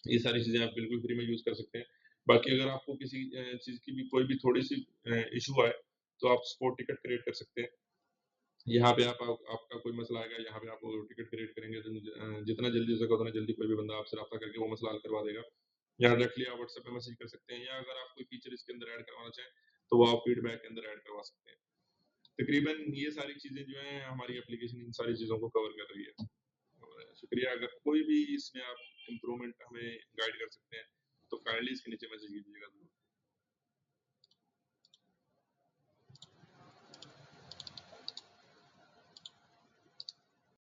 ये सारी चीजें आप बिल्कुल फ्री में यूज कर सकते हैं। बाकी अगर आपको किसी चीज की भी कोई भी थोड़ी सी इशू आए तो आप स्पॉट टिकट क्रिएट कर सकते हैं। यहाँ पे आपका कोई मसला आएगा, यहाँ पे आप टिकट क्रिएट करेंगे तो जितना जल्दी हो सके उतना जल्दी कोई भी बंदा आपसे रब्ता करके वो मसला हल करवा देगा। या डायरेक्टली आप व्हाट्सएप पे मैसेज कर सकते हैं, या अगर आप कोई फीचर इसके अंदर ऐड करवाना चाहें तो वो आप फीडबैक के अंदर ऐड करवा सकते हैं। तकरीबन ये सारी चीज़ें जो हैं हमारी एप्लीकेशन इन सारी चीज़ों को कवर कर रही है। और शुक्रिया, अगर कोई भी इसमें आप इम्प्रूवमेंट हमें गाइड कर सकते हैं, तो काइंडली इसके नीचे मैसेज कीजिएगा।